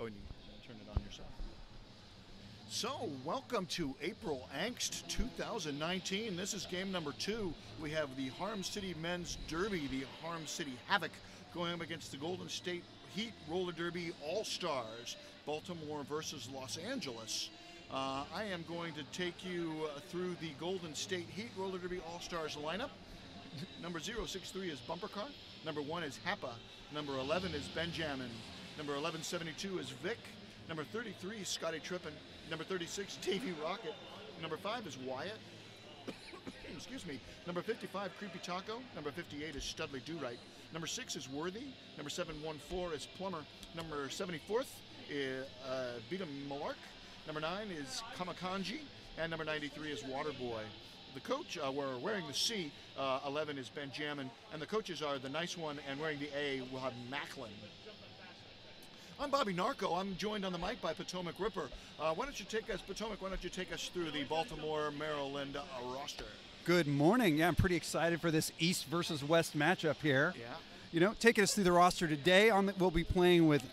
ahead and turn it on yourself. So, welcome to AprilAngst 2019. This is game number 2. We have the Harm City Men's Derby, the Harm City Havoc, going up against the Golden State Heat Roller Derby All-Stars, Baltimore versus Los Angeles. I am going to take you through the Golden State Heat Roller Derby All-Stars lineup. Number 063 is Bumper Car. Number 1 is Happa. Number 11 is Benjamin. Number 1172 is Vic. Number 33 is Scotty Trippin. Number 36, Davey Rocket. Number 5 is Wyatt. Excuse me. Number 55, Creepy Taco. Number 58 is Studley Do-Right. Number 6 is Worthy. Number 714 is Plumber. Number 74th is Beatum Malark. Number 9 is Kamakanji. And number 93 is Waterboy. The coach, we're wearing the C, 11 is Benjamin. And the coaches are the nice one, and wearing the A, we'll have Macklin. I'm Bobby Narco. I'm joined on the mic by Potomac Ripper. Why don't you take us through the Baltimore, Maryland roster? Good morning. Yeah, I'm pretty excited for this East versus West matchup here. Yeah. You know, taking us through the roster today, we'll be playing with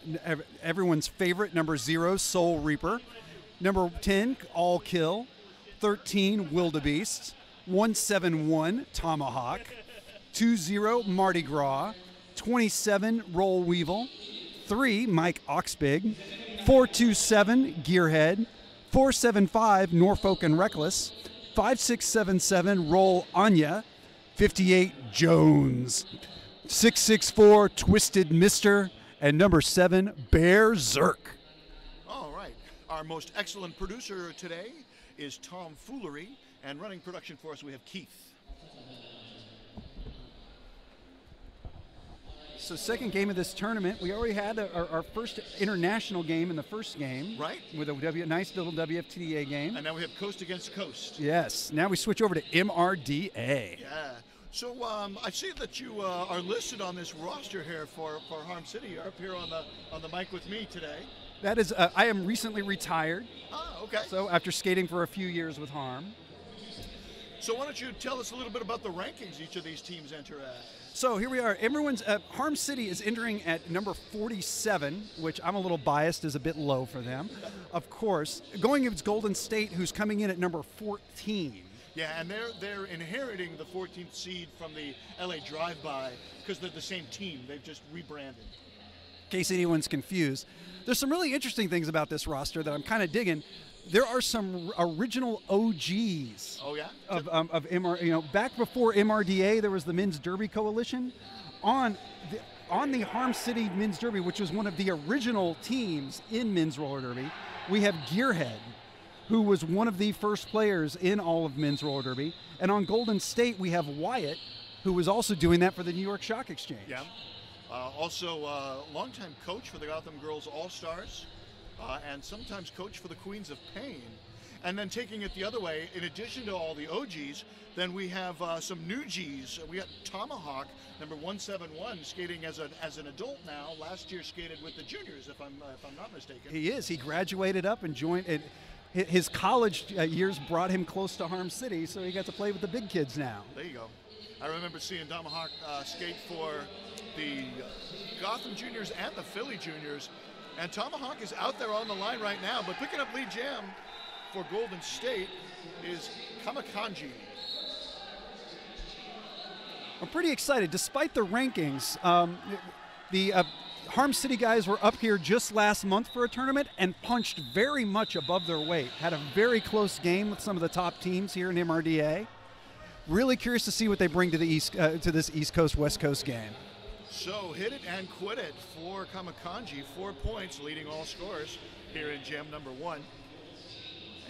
everyone's favorite, number 0, Soul Reaper. Number 10, All Kill. 13, Wildebeest. 171, Tomahawk. 20, Mardi Gras. 27, Roll Weevil. 3, Mike Oxbig, 427, Gearhead, 475, Norfolk and Reckless, 5677, Roll Anya, 58, Jones, 664, Twisted Mister, and number 7, Bear Zerk. All right. Our most excellent producer today is Tom Foolery, and running production for us we have Keith. So second game of this tournament, we already had our first international game in the first game. Right. With a nice little WFTDA game. And now we have Coast Against Coast. Yes. Now we switch over to MRDA. Yeah. So I see that you are listed on this roster here for Harm City. You're up here on the mic with me today. That is, I am recently retired. Oh, okay. So after skating for a few years with Harm. So why don't you tell us a little bit about the rankings each of these teams enter at? So here we are. Everyone's Harm City is entering at number 47, which I'm a little biased is a bit low for them. Of course, going against Golden State, who's coming in at number 14. Yeah, and they're inheriting the 14th seed from the LA Drive-By because they're the same team. They've just rebranded. In case anyone's confused, there's some really interesting things about this roster that I'm kind of digging. There are some original OGs. Oh yeah. Of MR, you know, back before MRDA, there was the Men's Derby Coalition. On the Harm City Men's Derby, which was one of the original teams in Men's Roller Derby, we have Gearhead, who was one of the first players in all of Men's Roller Derby. And on Golden State, we have Wyatt, who was also doing that for the New York Stock Exchange. Yeah. Also, longtime coach for the Gotham Girls All-Stars. And sometimes coach for the Queens of Pain. And then taking it the other way, in addition to all the OGs, then we have some new Gs. We got Tomahawk, number 171, skating as an adult now. Last year skated with the juniors, if I'm not mistaken. He is. He graduated up and joined. His college years brought him close to Harm City, so he got to play with the big kids now. There you go. I remember seeing Tomahawk skate for the Gotham Juniors and the Philly Juniors. And Tomahawk is out there on the line right now, but picking up lead jam for Golden State is Kamakanji. I'm pretty excited. Despite the rankings, the Harm City guys were up here just last month for a tournament and punched very much above their weight. Had a very close game with some of the top teams here in MRDA. Really curious to see what they bring to the to this East Coast West Coast game. So hit it and quit it for Kamakanji, 4 points, leading all scores here in jam number 1.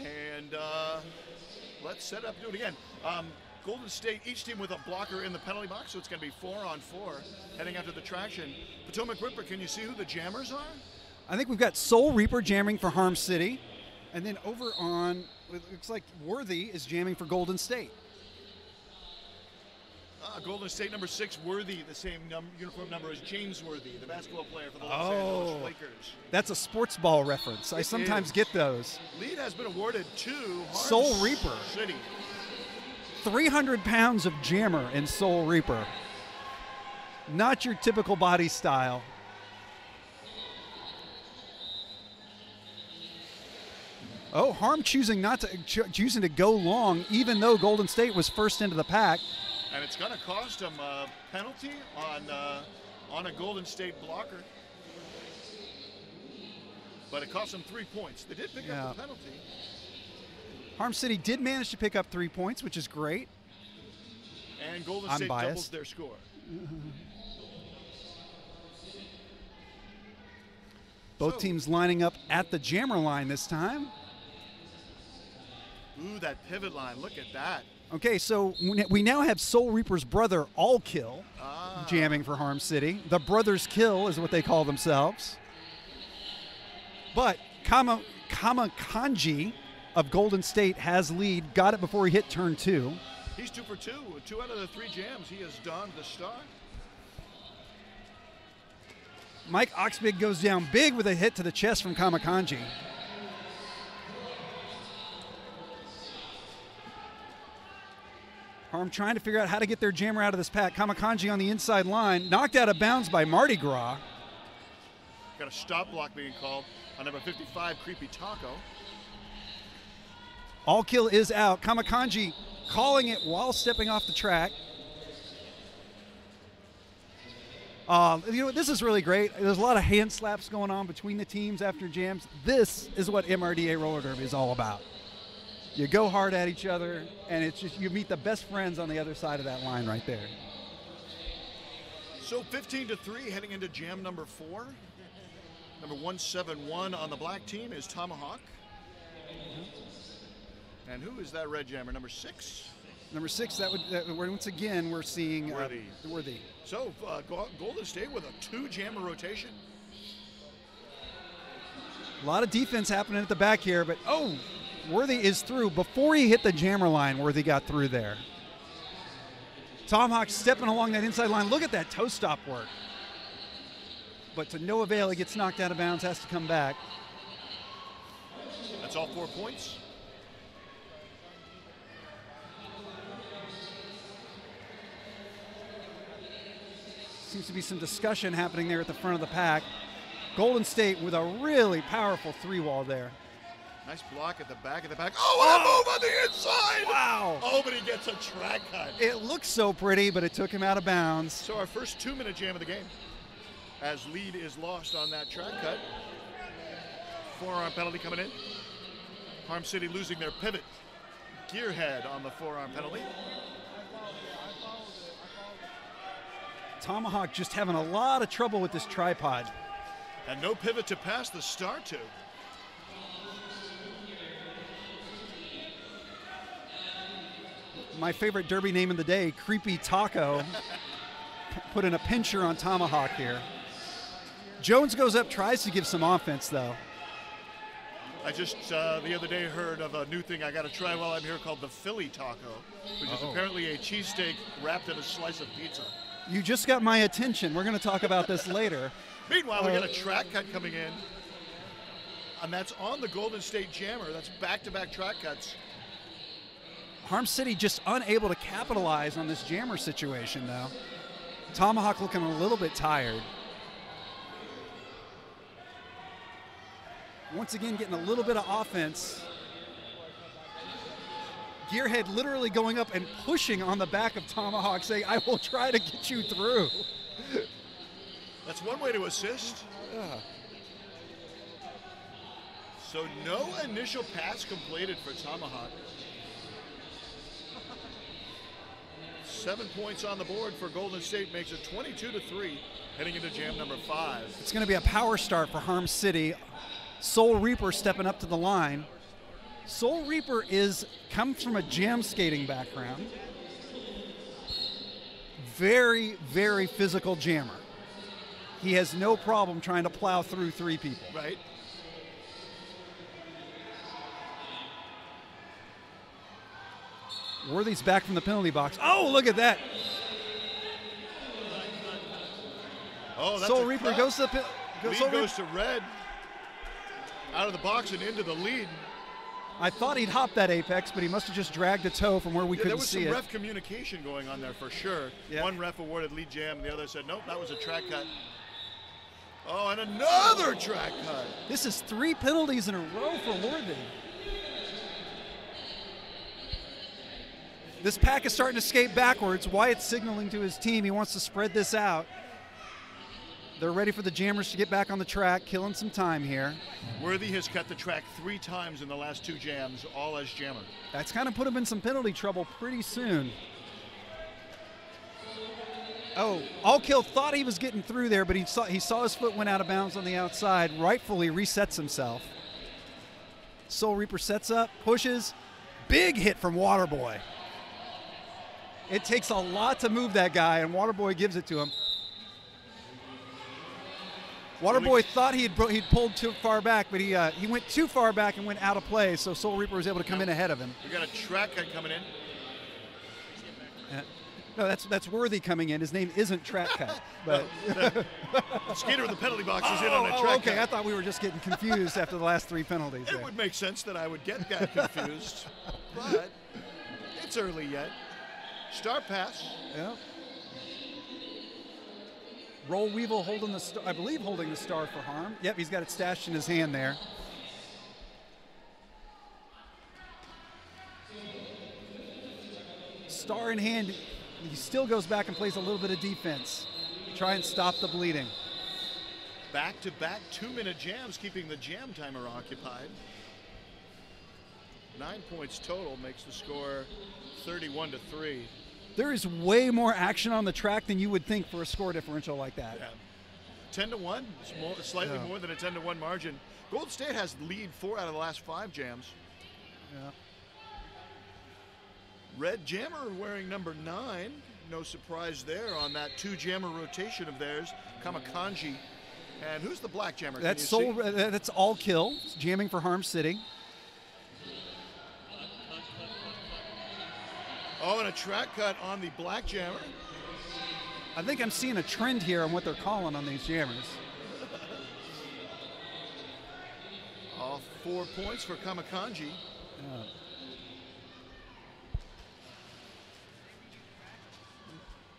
And let's set up, do it again. Golden State, each team with a blocker in the penalty box, so it's going to be 4-on-4 heading out to the traction. Potomac Ripper, can you see who the jammers are? I think we've got Soul Reaper jamming for Harm City, and then over on, it looks like Worthy is jamming for Golden State. Golden State number 6, Worthy, the same uniform number as James Worthy, the basketball player for the Los Angeles Lakers. That's a sports ball reference. I sometimes get those. Lead has been awarded to Soul Reaper City. 300 pounds of jammer in Soul Reaper. Not your typical body style. Oh, Harm choosing to go long, even though Golden State was first into the pack. And it's going to cost them a penalty on a Golden State blocker. But it cost them 3 points. They did pick up the penalty. Harm City did manage to pick up 3 points, which is great. And Golden State doubles their score. Both teams lining up at the jammer line this time. Ooh, that pivot line. Look at that. Okay, so we now have Soul Reaper's brother, All Kill, jamming for Harm City. The Brothers Kill is what they call themselves. But Kamakanji of Golden State has lead. Got it before he hit turn 2. He's 2 for 2. 2 out of the 3 jams he has done to start. Mike Oxbig goes down big with a hit to the chest from Kamakanji. Harm trying to figure out how to get their jammer out of this pack. Kamakanji on the inside line, knocked out of bounds by Mardi Gras. Got a stop block being called on number 55, Creepy Taco. All Kill is out. Kamakanji calling it while stepping off the track. This is really great. There's a lot of hand slaps going on between the teams after jams. This is what MRDA roller derby is all about. You go hard at each other, and it's just you meet the best friends on the other side of that line right there. So 15-3 heading into jam number 4. Number 171 on the black team is Tomahawk. And who is that red jammer? Number 6? Number 6, once again, we're seeing Worthy. So Golden State with a 2-jammer rotation. A lot of defense happening at the back here, but Worthy is through. Before he hit the jammer line, Worthy got through there. Tomahawk stepping along that inside line. Look at that toe stop work. But to no avail, he gets knocked out of bounds, has to come back. That's all 4 points. Seems to be some discussion happening there at the front of the pack. Golden State with a really powerful 3-wall there. Nice block at the back of the pack. Oh, what a move on the inside! Wow! Oh, but he gets a track cut. It looks so pretty, but it took him out of bounds. So our first 2-minute jam of the game. As lead is lost on that track cut. Forearm penalty coming in. Harm City losing their pivot. Gearhead on the forearm penalty. Tomahawk just having a lot of trouble with this tripod. And no pivot to pass the star to. My favorite derby name of the day, Creepy Taco, putting a pincher on Tomahawk here. Jones goes up, tries to give some offense, though. I just the other day heard of a new thing I got to try while I'm here called the Philly Taco, which is apparently a cheesesteak wrapped in a slice of pizza. You just got my attention. We're going to talk about this later. Meanwhile, we got a track cut coming in, and that's on the Golden State Jammer. That's back-to-back track cuts. Harm City just unable to capitalize on this jammer situation, though. Tomahawk looking a little bit tired. Once again, getting a little bit of offense. Gearhead literally going up and pushing on the back of Tomahawk, saying, I will try to get you through. That's one way to assist. So no initial pass completed for Tomahawk. 7 points on the board for Golden State, makes it 22-3 heading into jam number 5. It's going to be a power start for Harm City. Soul Reaper stepping up to the line. Soul Reaper comes from a jam skating background. Very, very physical jammer. He has no problem trying to plow through 3 people. Right. Worthy's back from the penalty box. Oh, look at that. Oh, that's Soul Reaper goes to the lead goes to red. Out of the box and into the lead. I thought he'd hop that apex, but he must have just dragged a toe from where we couldn't see it. There was some ref communication going on there for sure. Yeah. One ref awarded lead jam, and the other said, nope, that was a track cut. Oh, and another track cut. This is 3 penalties in a row for Worthy. This pack is starting to skate backwards. Wyatt's signaling to his team he wants to spread this out. They're ready for the jammers to get back on the track, killing some time here. Worthy has cut the track 3 times in the last 2 jams, all as jammer. That's kind of put him in some penalty trouble pretty soon. Oh, All Kill thought he was getting through there, but he saw his foot went out of bounds on the outside, rightfully resets himself. Soul Reaper sets up, pushes. Big hit from Waterboy. It takes a lot to move that guy, and Waterboy gives it to him. Waterboy thought he'd pulled too far back, but he went too far back and went out of play, so Soul Reaper was able to come in ahead of him. We got a track cut coming in. No, that's Worthy coming in. His name isn't Track Cut. But the skater in the penalty box is in on a track okay. cut. I thought we were just getting confused after the last 3 penalties. It would make sense that I would get that confused, but it's early yet. Star pass. Yeah. Roll Weevil holding the star, I believe holding the star for harm. Yep, he's got it stashed in his hand there. Star in hand. He still goes back and plays a little bit of defense. Try and stop the bleeding. Back-to-back 2-minute jams, keeping the jam timer occupied. 9 points total makes the score 31-3. There is way more action on the track than you would think for a score differential like that. Yeah. 10-1, slightly more than a 10-1 margin. Golden State has the lead 4 out of the last 5 jams. Yeah. Red Jammer wearing number 9. No surprise there on that 2-jammer rotation of theirs. Kamakanji. And who's the black jammer? That's that's All Kill, jamming for Harm City. Oh, and a track cut on the black jammer. I think I'm seeing a trend here on what they're calling on these jammers. All 4 points for Kamakanji.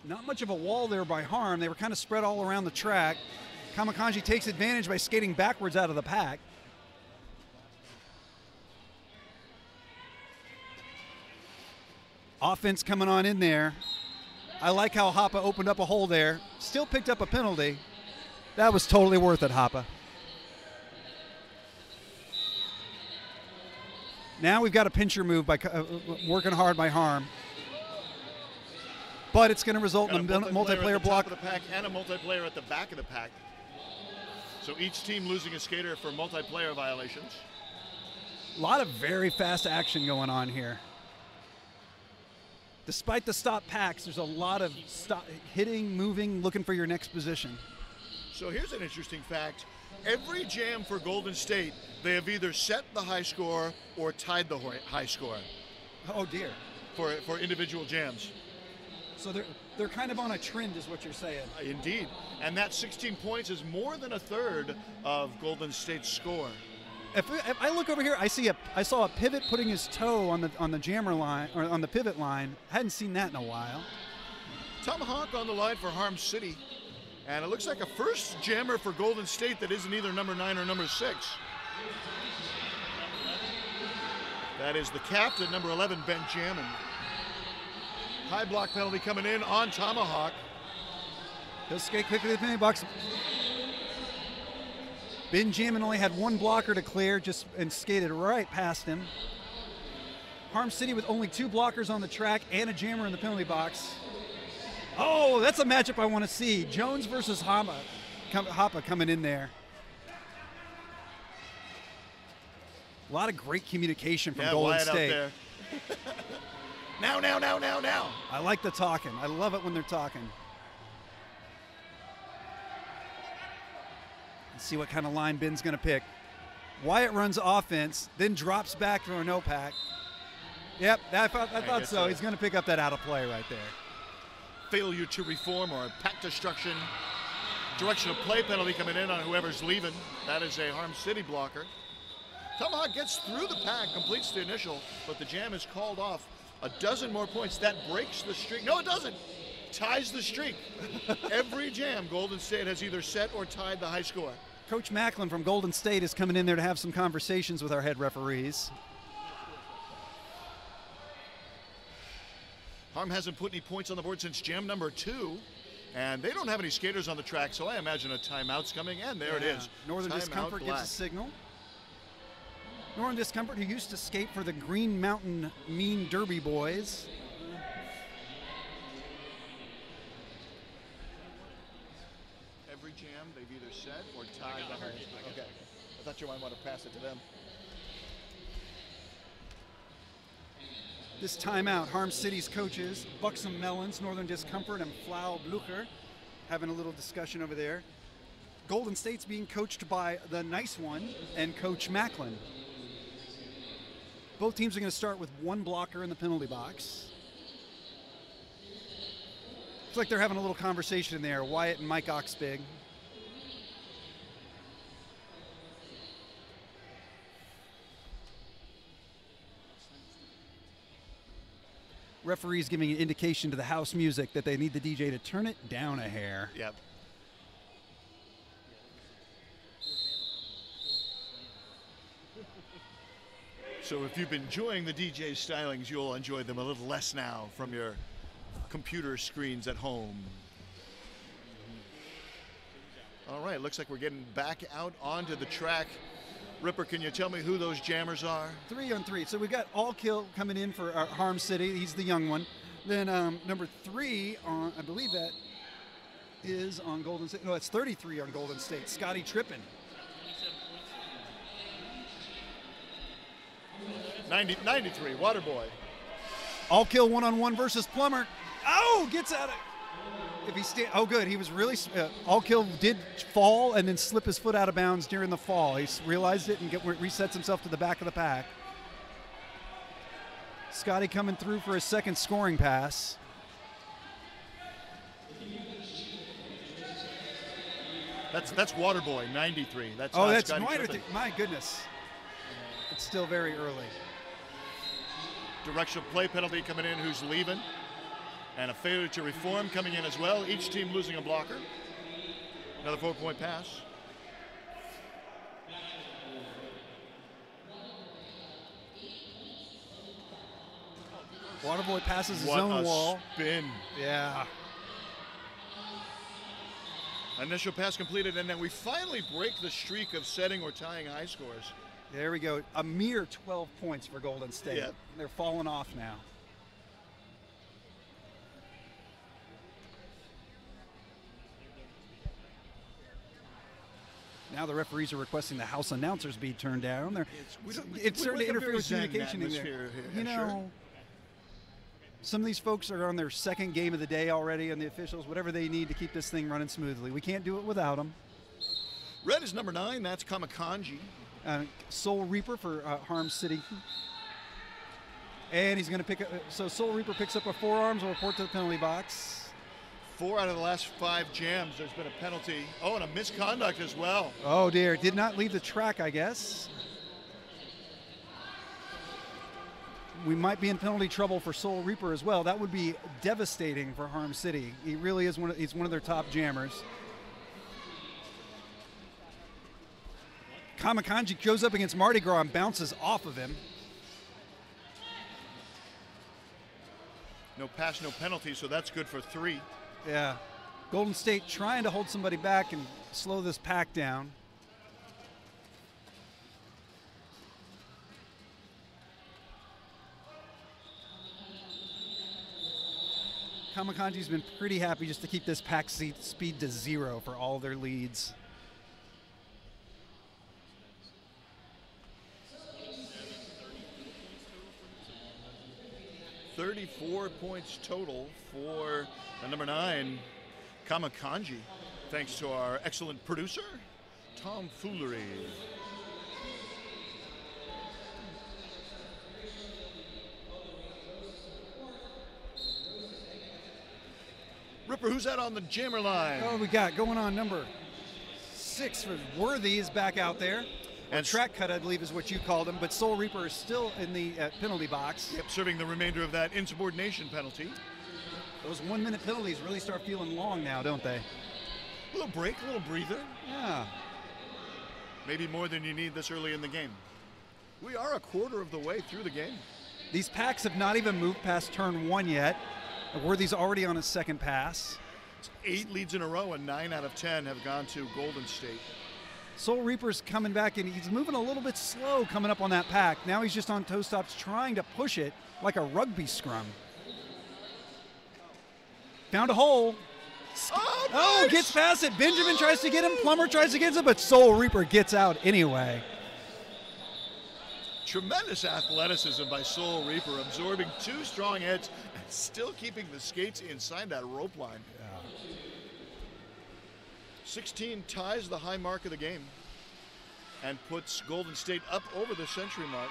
Not much of a wall there by Harm. They were kind of spread all around the track. Kamakanji takes advantage by skating backwards out of the pack. Offense coming on in there. I like how Hoppa opened up a hole there. Still picked up a penalty. That was totally worth it, Hoppa. Now we've got a pincher move by working hard by Harm. But it's going to result in a multiplayer block. At the top of the pack and a multiplayer at the back of the pack. So each team losing a skater for multiplayer violations. A lot of very fast action going on here. Despite the stop packs, there's a lot of hitting, moving, looking for your next position. So here's an interesting fact. Every jam for Golden State, they have either set the high score or tied the high score. Oh, dear. For individual jams. So they're kind of on a trend is what you're saying. Indeed. And that 16 points is more than a third of Golden State's score. If I look over here, I saw a pivot putting his toe on the jammer line, or on the pivot line. Hadn't seen that in a while. Tomahawk on the line for Harm City. And it looks like a first jammer for Golden State that isn't either number 9 or number 6. That is the captain, number 11, Benjamin. High block penalty coming in on Tomahawk. He'll skate quickly to the penalty box. Benjamin only had 1 blocker to clear and skated right past him. Harm City with only 2 blockers on the track and a jammer in the penalty box. Oh, that's a matchup I want to see. Jones versus Hoppa coming in there. A lot of great communication from Golden Wyatt State. Out there. Now. I like the talking. I love it when they're talking. Let's see what kind of line Ben's going to pick. Wyatt runs offense, then drops back to a no-pack. Yep, I thought so. He's going to pick up that out of play right there. Failure to reform or pack destruction. Direction of play penalty coming in on whoever's leaving. That is a Harm City blocker. Tomahawk gets through the pack, completes the initial, but the jam is called off. A dozen more points. That breaks the streak. No, it doesn't. Ties the streak. Every jam, Golden State has either set or tied the high score. Coach Macklin from Golden State is coming in there to have some conversations with our head referees. Harm hasn't put any points on the board since jam number 2. And they don't have any skaters on the track, so I imagine a timeout's coming. And there it is. Northern Timeout Discomfort Black. gives a signal. Northern Discomfort, who used to skate for the Green Mountain Mean Derby Boys. Every jam, they've either set or tied the highest. Okay. I thought you might want to pass it to them. This timeout, Harm City's coaches, Buxom Melons, Northern Discomfort, and Flau Blucher, having a little discussion over there. Golden State's being coached by the nice one and Coach Macklin. Both teams are going to start with one blocker in the penalty box. Looks like they're having a little conversation there, Wyatt and Mike Oxbig. Referees giving an indication to the house music that they need the DJ to turn it down a hair. Yep. So if you've been enjoying the DJ stylings, you'll enjoy them a little less now from your computer screens at home. All right, looks like we're getting back out onto the track. Ripper, can you tell me who those jammers are? 3-on-3. So we got All Kill coming in for Harm City. He's the young one. Then number 3 on, I believe that is on Golden State. No, it's 33 on Golden State. Scotty Trippin. 93, Waterboy. All Kill 1-on-1 versus Plummer. Oh, gets out of. If he oh, good. He was really. All Kill did fall and then slip his foot out of bounds during the fall. He realized it and resets himself to the back of the pack. Scotty coming through for his second scoring pass. That's Waterboy, 93. That's that's Scotty minor. Trippin. My goodness. It's still very early. Directional play penalty coming in, who's leaving. And a failure to reform coming in as well. Each team losing a blocker. Another 4-point pass. Waterboy passes his What own a wall. Spin. Yeah. Initial pass completed, and then we finally break the streak of setting or tying high scores. There we go. A mere 12 points for Golden State. Yeah. They're falling off now. Now the referees are requesting the house announcers be turned down. It's starting to interfere with communication in there. Here. You know, some of these folks are on their second game of the day already, and the officials, whatever they need to keep this thing running smoothly. We can't do it without them. Red is number 9. That's Kamakanji. Soul Reaper for Harm City. And he's going to pick up. So Soul Reaper picks up a forearms. Will report to the penalty box. 4 out of the last 5 jams, there's been a penalty. Oh, and a misconduct as well. Oh, dear. Did not leave the track, I guess. We might be in penalty trouble for Soul Reaper as well. That would be devastating for Harm City. He really is he's one of their top jammers. Kamakanji goes up against Mardi Gras and bounces off of him. No pass, no penalty, so that's good for 3. Yeah. Golden State trying to hold somebody back and slow this pack down. Kamakanji's been pretty happy just to keep this pack speed to 0 for all their leads. $34 points total for the number 9, Kamakanji. Thanks to our excellent producer, Tom Foolery. Ripper, who's that on the jammer line? Oh, we got going on number 6 for Worthy is back out there. And track cut, I believe, is what you called him, but Soul Reaper is still in the penalty box. Yep, serving the remainder of that insubordination penalty. Those 1-minute penalties really start feeling long now, don't they? A little break, a little breather. Yeah. Maybe more than you need this early in the game. We are a quarter of the way through the game. These packs have not even moved past turn 1 yet. Worthy's already on his second pass. 8 leads in a row, and 9 out of 10 have gone to Golden State. Soul Reaper's coming back, and he's moving a little bit slow coming up on that pack. Now he's just on toe stops trying to push it like a rugby scrum. Found a hole. Oh, nice. Gets past it. Benjamin tries to get him. Plummer tries to get him, but Soul Reaper gets out anyway. Tremendous athleticism by Soul Reaper, absorbing 2 strong hits and still keeping the skates inside that rope line. Yeah. 16 ties the high mark of the game and puts Golden State up over the century mark.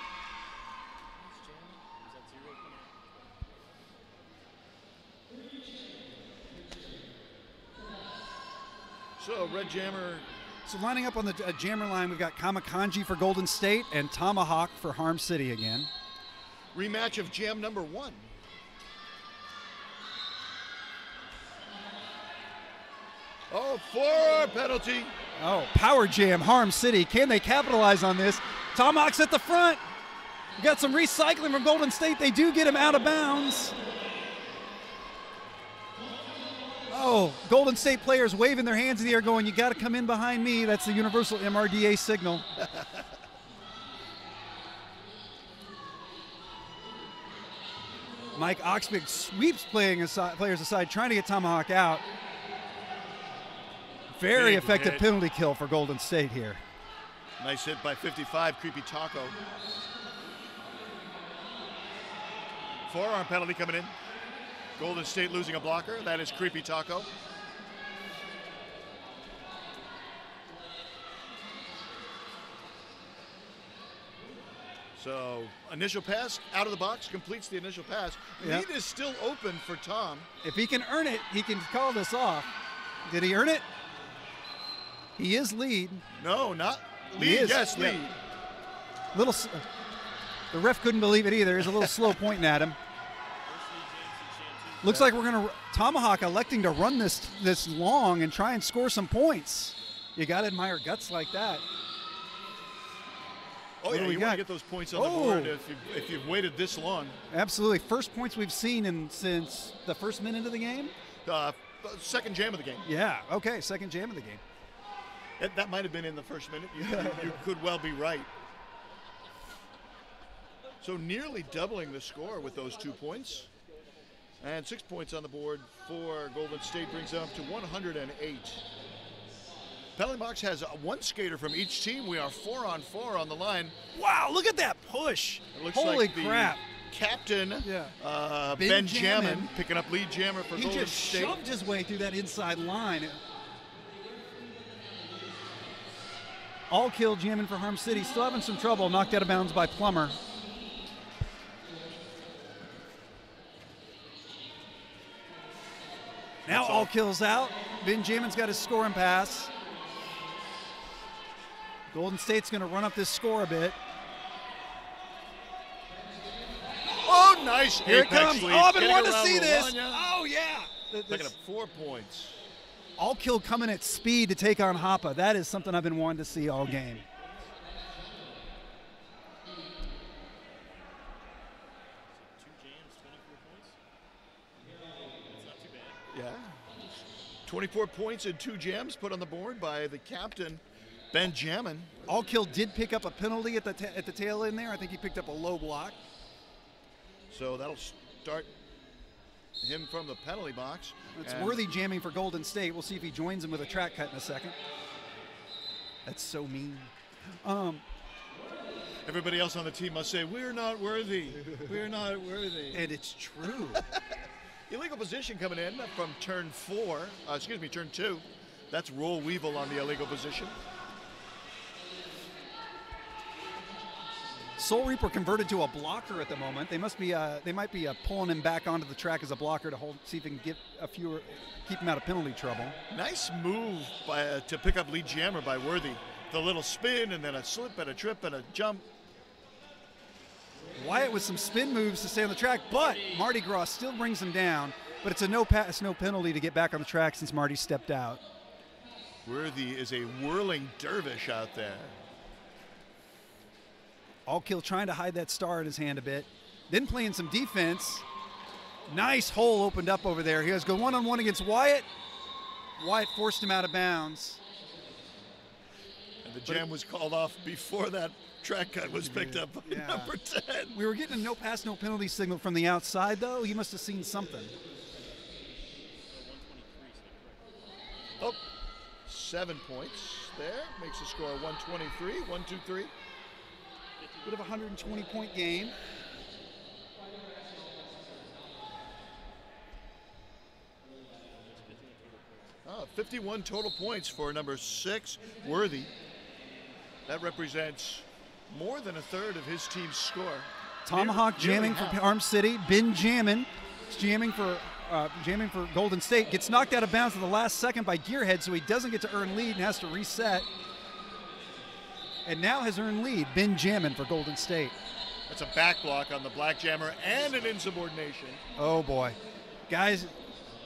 So Red Jammer. So lining up on the jammer line, we've got Kamakanji for Golden State and Tomahawk for Harm City again. Rematch of jam number 1. Oh, 4 penalty. Oh, power jam, Harm City. Can they capitalize on this? Tomahawk's at the front. We got some recycling from Golden State. They do get him out of bounds. Oh, Golden State players waving their hands in the air going, you got to come in behind me. That's the universal MRDA signal. Mike Oxbig sweeps players aside, trying to get Tomahawk out. Very Big effective hit. penalty kill for Golden State here. Nice hit by 55, Creepy Taco. Forearm penalty coming in. Golden State losing a blocker. That is Creepy Taco. So initial pass out of the box, completes the initial pass. Yep. Lead is still open for Tom. If he can earn it, he can call this off. Did he earn it? He is lead. No, not lead. He is, Yes, yeah. lead. The ref couldn't believe it either. He's a little slow pointing at him. Looks like we're going to Tomahawk electing to run this long and try and score some points. You got to admire guts like that. Oh, What yeah, do we you want got? to get those points on the board if you've waited this long. Absolutely. First points we've seen since the first minute of the game? Second jam of the game. Yeah. Okay, second jam of the game. That might have been in the first minute. You could well be right. So nearly doubling the score with those 2 points. And 6 points on the board for Golden State brings it up to 108. Penalty box has 1 skater from each team. We are 4-on-4 on the line. Wow, look at that push. It looks Holy like the crap. captain, Yeah. Benjamin, picking up lead jammer for He Golden just State. shoved his way through that inside line. All kill jamming for Harm City. Still having some trouble. Knocked out of bounds by Plummer. Now all kills out. Benjamin's got his scoring pass. Golden State's going to run up this score a bit. Oh, nice. Here it apex comes. lead. Oh, I've been Getting wanting to around see this. Lavagna. Oh, yeah. Picking up 4 points. All kill coming at speed to take on Hoppa. That is something I've been wanting to see all game. Yeah. 24 points and 2 jams put on the board by the captain, Benjamin. All kill did pick up a penalty at the tail end there. I think he picked up a low block. So that'll start him from the penalty box. It's And Worthy jamming for Golden State. We'll see if he joins him with a track cut in a second. That's so mean. everybody else on the team must say, we're not worthy. We're not worthy. And it's true. Illegal position coming in from turn 2. That's Roll Weevil on the illegal position. Soul Reaper converted to a blocker at the moment. They might be pulling him back onto the track as a blocker to see if he can get keep him out of penalty trouble. Nice move to pick up lead jammer by Worthy. The little spin and then a slip and a trip and a jump. Wyatt with some spin moves to stay on the track, but Mardi Gras still brings him down. But it's a no penalty to get back on the track since Marty stepped out. Worthy is a whirling dervish out there. All kill trying to hide that star in his hand a bit. Then playing some defense. Nice hole opened up over there. He has go one-on-one against Wyatt. Wyatt forced him out of bounds. And the jam was called off before that track cut was picked up by number 10. We were getting a no pass, no penalty signal from the outside, though. He must have seen something. Oh, 7 points there. Makes the score 123, 1-2-3. Bit of a 120-point game. 51 total points for number 6, Worthy. That represents more than a third of his team's score. Tomahawk jamming for Arm City. Ben jamming for Golden State. Gets knocked out of bounds at the last second by Gearhead, so he doesn't get to earn lead and has to reset. And now has earned lead. Ben jamming for Golden State. That's a back block on the black jammer and an insubordination. Oh boy, guys.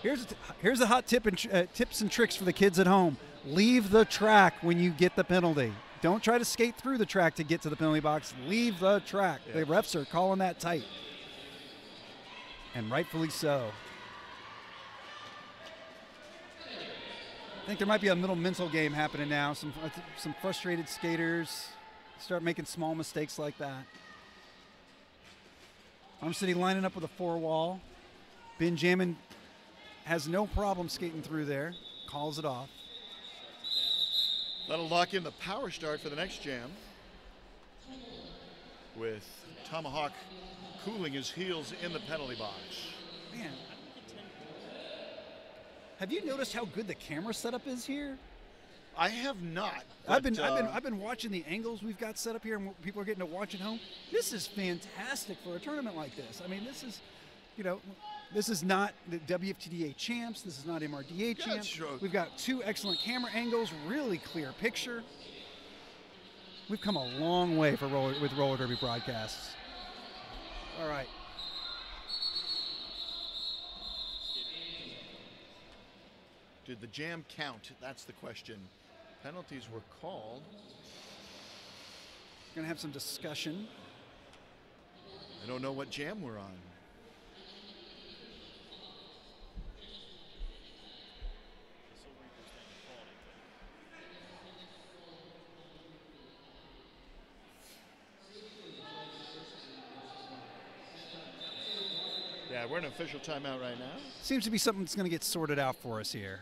Here's a hot tip and tips and tricks for the kids at home. Leave the track when you get the penalty. Don't try to skate through the track to get to the penalty box. Leave the track. Yeah. The refs are calling that tight, and rightfully so. I think there might be a little mental game happening now. Some frustrated skaters start making small mistakes like that. Arm City lining up with a 4-wall. Benjamin has no problem skating through there. Calls it off. That'll lock in the power start for the next jam, with Tomahawk cooling his heels in the penalty box. Man, have you noticed how good the camera setup is here? I have not. I've been watching the angles we've got set up here, and people are getting to watch at home. This is fantastic for a tournament like this. I mean, this is, this is not the WFTDA champs. This is not MRDA champs. Sure. We've got 2 excellent camera angles, really clear picture. We've come a long way with roller derby broadcasts. All right. Did the jam count? That's the question. Penalties were called. We're going to have some discussion. I don't know what jam we're on. Yeah, we're in an official timeout right now. Seems to be something that's going to get sorted out for us here.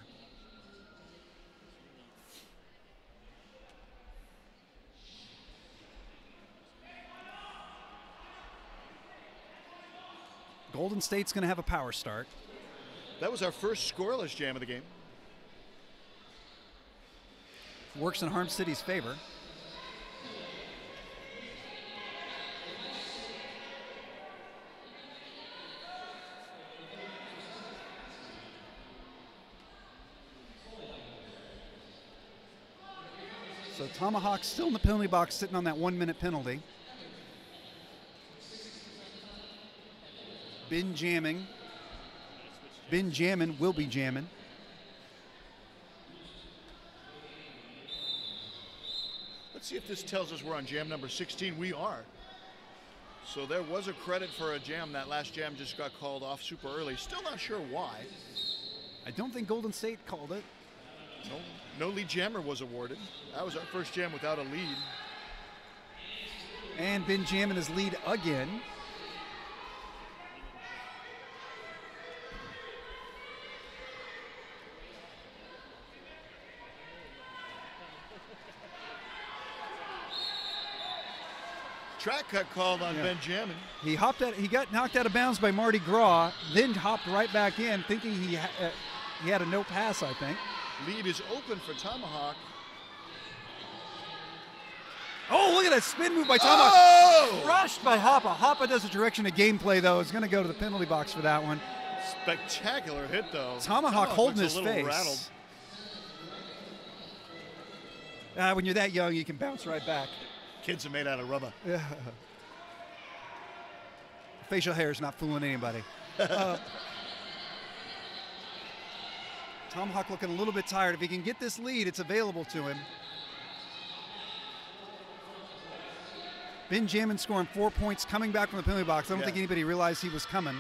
Golden State's going to have a power start. That was our first scoreless jam of the game. Works in Harm City's favor. So Tomahawk still in the penalty box, sitting on that 1-minute penalty. Ben jamming. Ben jamming will be jamming. Let's see if this tells us we're on jam number 16. We are. So there was a credit for a jam. That last jam just got called off super early. Still not sure why. I don't think Golden State called it. No lead jammer was awarded. That was our first jam without a lead. And Ben jamming his lead again. Track cut called on Benjamin. He got knocked out of bounds by Mardi Gras, then hopped right back in, thinking he had a no pass, I think. Lead is open for Tomahawk. Oh, look at that spin move by Tomahawk. Oh! Crushed by Hoppa. Hoppa does a direction of gameplay, though. Is going to go to the penalty box for that one. Spectacular hit, though. Tomahawk holding his face. Rattled. When you're that young, you can bounce right back. Kids are made out of rubber. Yeah. Facial hair is not fooling anybody. Tomahawk looking a little bit tired. If he can get this lead, it's available to him. Benjamin scoring 4 points, coming back from the penalty box. I don't think anybody realized he was coming.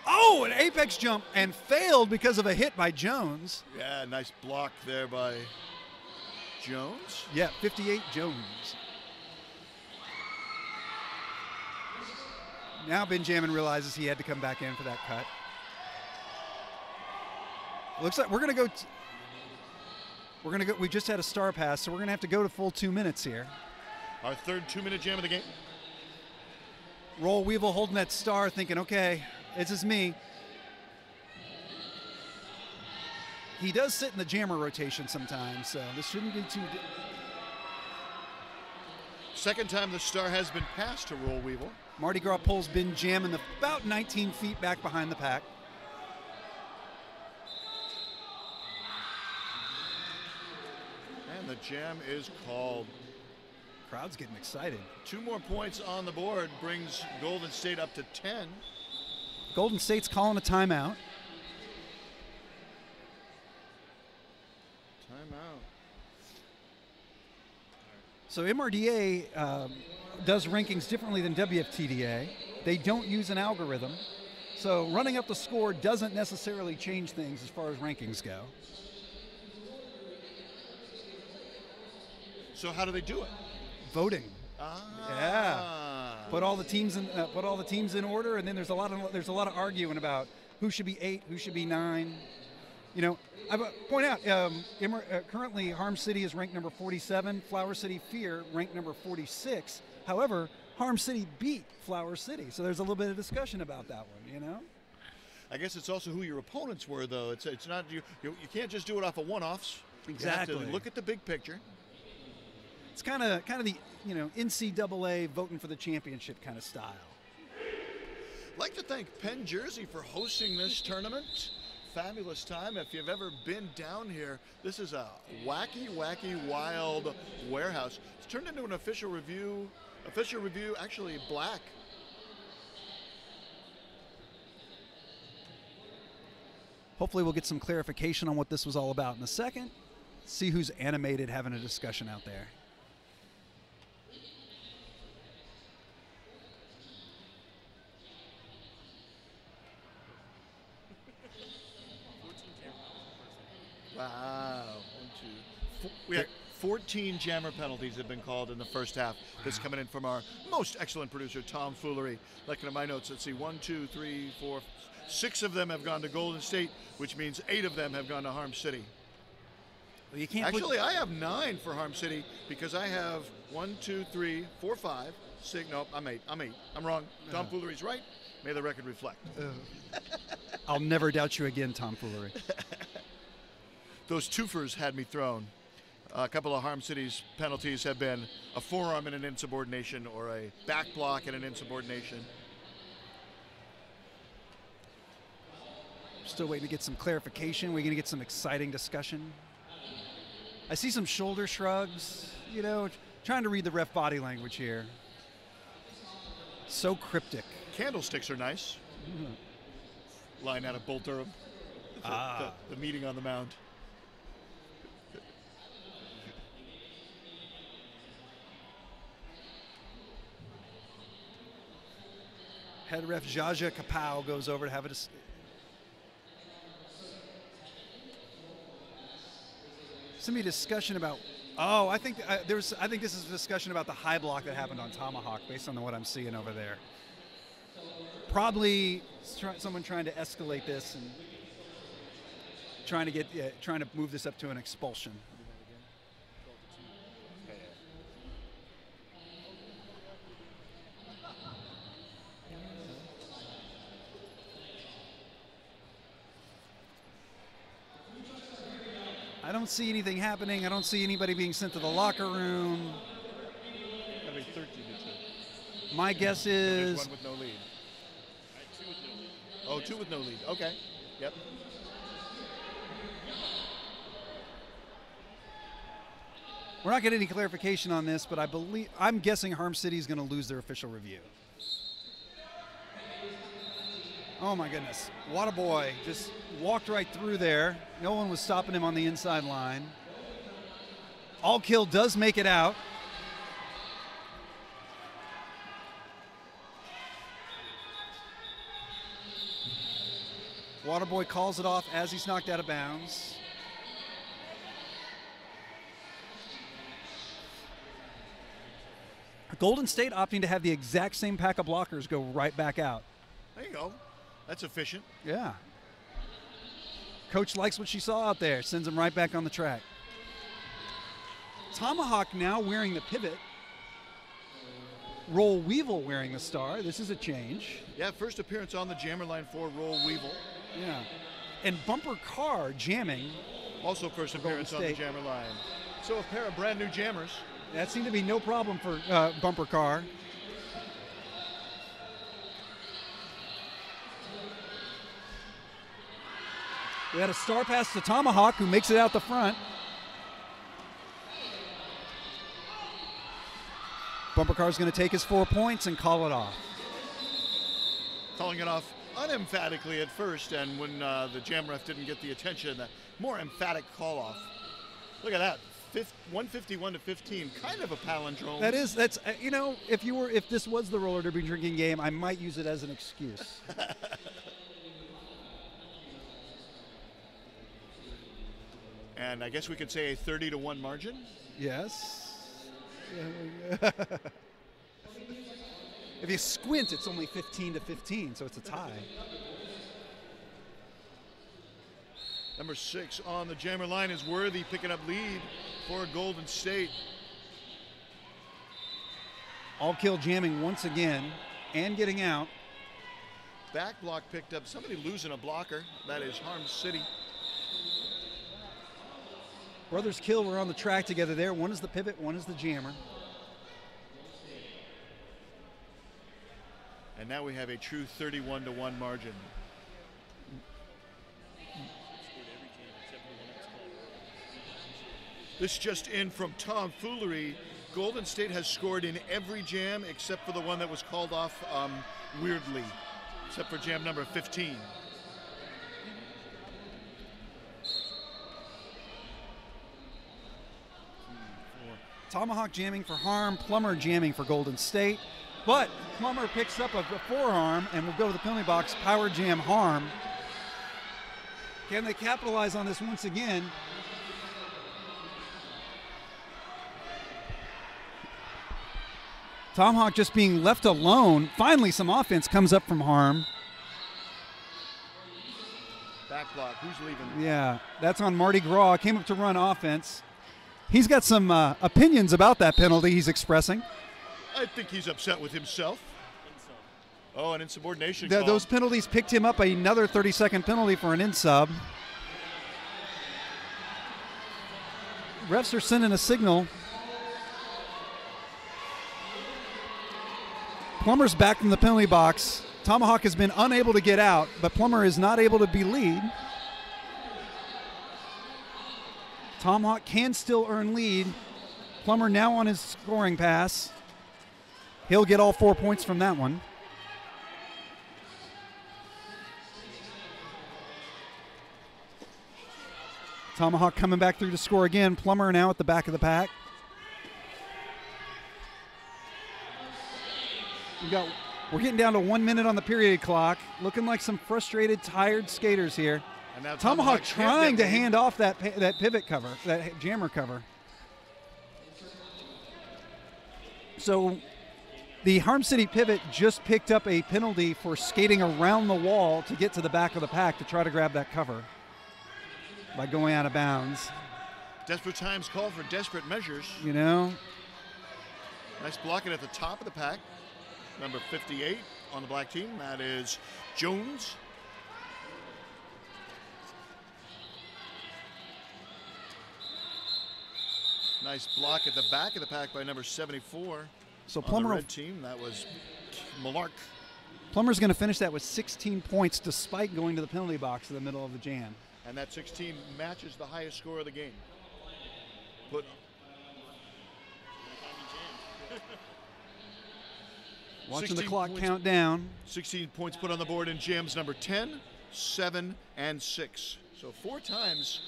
Oh, Oh, an apex jump and failed because of a hit by Jones. Yeah, nice block there by Jones. Yeah, 58 Jones. Now Benjamin realizes he had to come back in for that cut. Looks like we're going to go. We just had a star pass, so we're going to have to go to full 2 minutes here. Our third 2-minute jam of the game. Roll Weevil holding that star, thinking, okay, this is me. He does sit in the jammer rotation sometimes, so this shouldn't be too. Second time the star has been passed to Roll Weevil. Mardi Gras pulls Ben jamming about 19 feet back behind the pack. And the jam is called. Crowd's getting excited. 2 more points on the board brings Golden State up to 10. Golden State's calling a timeout. Timeout. So MRDA does rankings differently than WFTDA. They don't use an algorithm. So running up the score doesn't necessarily change things as far as rankings go. So how do they do it? Voting. Ah. Yeah. Put all the teams in order, and then there's a lot of arguing about who should be 8, who should be 9. You know, I point out currently Harm City is ranked number 47, Flower City Fear ranked number 46. However, Harm City beat Flower City, so there's a little bit of discussion about that one. You know. I guess it's also who your opponents were, though. It's not you can't just do it off of one-offs. Exactly. You have to look at the big picture. It's kind of the NCAA voting for the championship kind of style. I'd like to thank Penn, Jersey for hosting this tournament. Fabulous time. If you've ever been down here, this is a wacky, wild warehouse. It's turned into an official review, actually black. Hopefully we'll get some clarification on what this was all about in a second. See who's animated having a discussion out there. Wow. We had 14 jammer penalties have been called in the first half. This coming in from our most excellent producer, Tom Foolery. Looking at my notes, let's see, 1, 2, 3, 4, 6 of them have gone to Golden State, which means 8 of them have gone to Harm City. Well, you can't Actually, I have 9 for Harm City because I have 1, 2, 3, 4, 5, 6. Nope, I'm 8. I'm wrong. Tom Foolery's right. May the record reflect. I'll never doubt you again, Tom Foolery. Those twofers had me thrown. A couple of Harm City's penalties have been a forearm in an insubordination or a back block in an insubordination. Still waiting to get some clarification. We're going to get some exciting discussion. I see some shoulder shrugs, trying to read the ref body language here. So cryptic. Candlesticks are nice. Line out of Bull Durham. The meeting on the mound. Head ref Jaja Kapow goes over to have a discussion about. Oh, I think this is a discussion about the high block that happened on Tomahawk, based on what I'm seeing over there. Probably someone trying to escalate this and trying to move this up to an expulsion. I don't see anything happening. I don't see anybody being sent to the locker room. I mean, 13 to 2. My guess is. There's 1 with no lead. 2 with no lead. Oh, 2 with no lead. Okay. Yep. We're not getting any clarification on this, but I'm guessing Harm City is going to lose their official review. Oh my goodness. What a boy. Just walked right through there. No one was stopping him on the inside line. All Kill does make it out. Waterboy calls it off as he's knocked out of bounds. Golden State opting to have the exact same pack of blockers go right back out. There you go. That's efficient. Yeah. Coach likes what she saw out there. Sends him right back on the track. Tomahawk now wearing the pivot. Roll Weevil wearing the star. This is a change. Yeah, first appearance on the jammer line for Roll Weevil. Yeah. And Bumper Car jamming. Also first appearance on the jammer line. So a pair of brand new jammers. That seemed to be no problem for Bumper Car. We had a star pass to Tomahawk, who makes it out the front. Bumper Car's going to take his 4 points and call it off. Calling it off unemphatically at first, and when the jam ref didn't get the attention, a more emphatic call off. Look at that. 151 to 15, kind of a palindrome. That's you know, if this was the roller derby drinking game, I might use it as an excuse. And I guess we could say a 30-1 margin. Yes. If you squint, it's only 15 to 15, so it's a tie. Number 6 on the jammer line is Worthy, picking up lead for Golden State. All kill jamming once again and getting out. Back block picked up. Somebody losing a blocker. That is Harm City. Brothers Kill were on the track together there. One is the pivot, one is the jammer. And now we have a true 31-1 margin. This just in from Tom Foolery. Golden State has scored in every jam except for the one that was called off weirdly, except for jam number 15. Tomahawk jamming for Harm, Plummer jamming for Golden State. But Plummer picks up a forearm and will go to the penalty box, power jam Harm. Can they capitalize on this once again? Tomahawk just being left alone. Finally, some offense comes up from Harm. Back block, who's leaving? Yeah, that's on Mardi Gras. Came up to run offense. He's got some opinions about that penalty he's expressing. I think he's upset with himself. Oh, an insubordination call. Call. Those penalties picked him up another 30-second penalty for an insub. Refs are sending a signal. Plummer's back in the penalty box. Tomahawk has been unable to get out, but Plummer is not able to be lead. Tomahawk can still earn lead. Plummer now on his scoring pass. He'll get all 4 points from that one. Tomahawk coming back through to score again. Plummer now at the back of the pack. We're getting down to 1 minute on the period clock. Looking like some frustrated, tired skaters here. And now Tomahawk trying to hand off that pivot cover, that jammer cover. So the Harm City pivot just picked up a penalty for skating around the wall to get to the back of the pack to try to grab that cover by going out of bounds. Desperate times call for desperate measures. You know? Nice blocking at the top of the pack. Number 58 on the black team, that is Jones. Nice block at the back of the pack by number 74. So Plummer, on the red team, that was Malark. Plummer's going to finish that with 16 points despite going to the penalty box in the middle of the jam. And that 16 matches the highest score of the game. Watching the clock count down. 16 points put on the board in jams number 10, 7, and 6. So 4 times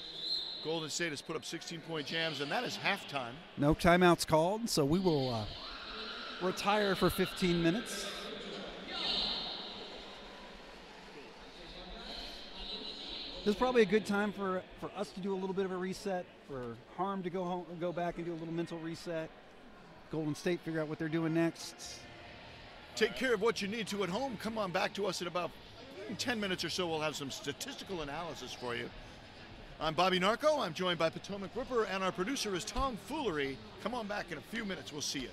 Golden State has put up 16-point jams, and that is halftime. No timeouts called, so we will retire for 15 minutes. This is probably a good time for us to do a little bit of a reset, for Harm to go home, go back and do a little mental reset. Golden State figure out what they're doing next. Take care of what you need to at home. Come on back to us in about 10 minutes or so. We'll have some statistical analysis for you. I'm Bobby Narco. I'm joined by Potomac Ripper, and our producer is Tom Foolery. Come on back in a few minutes. We'll see you.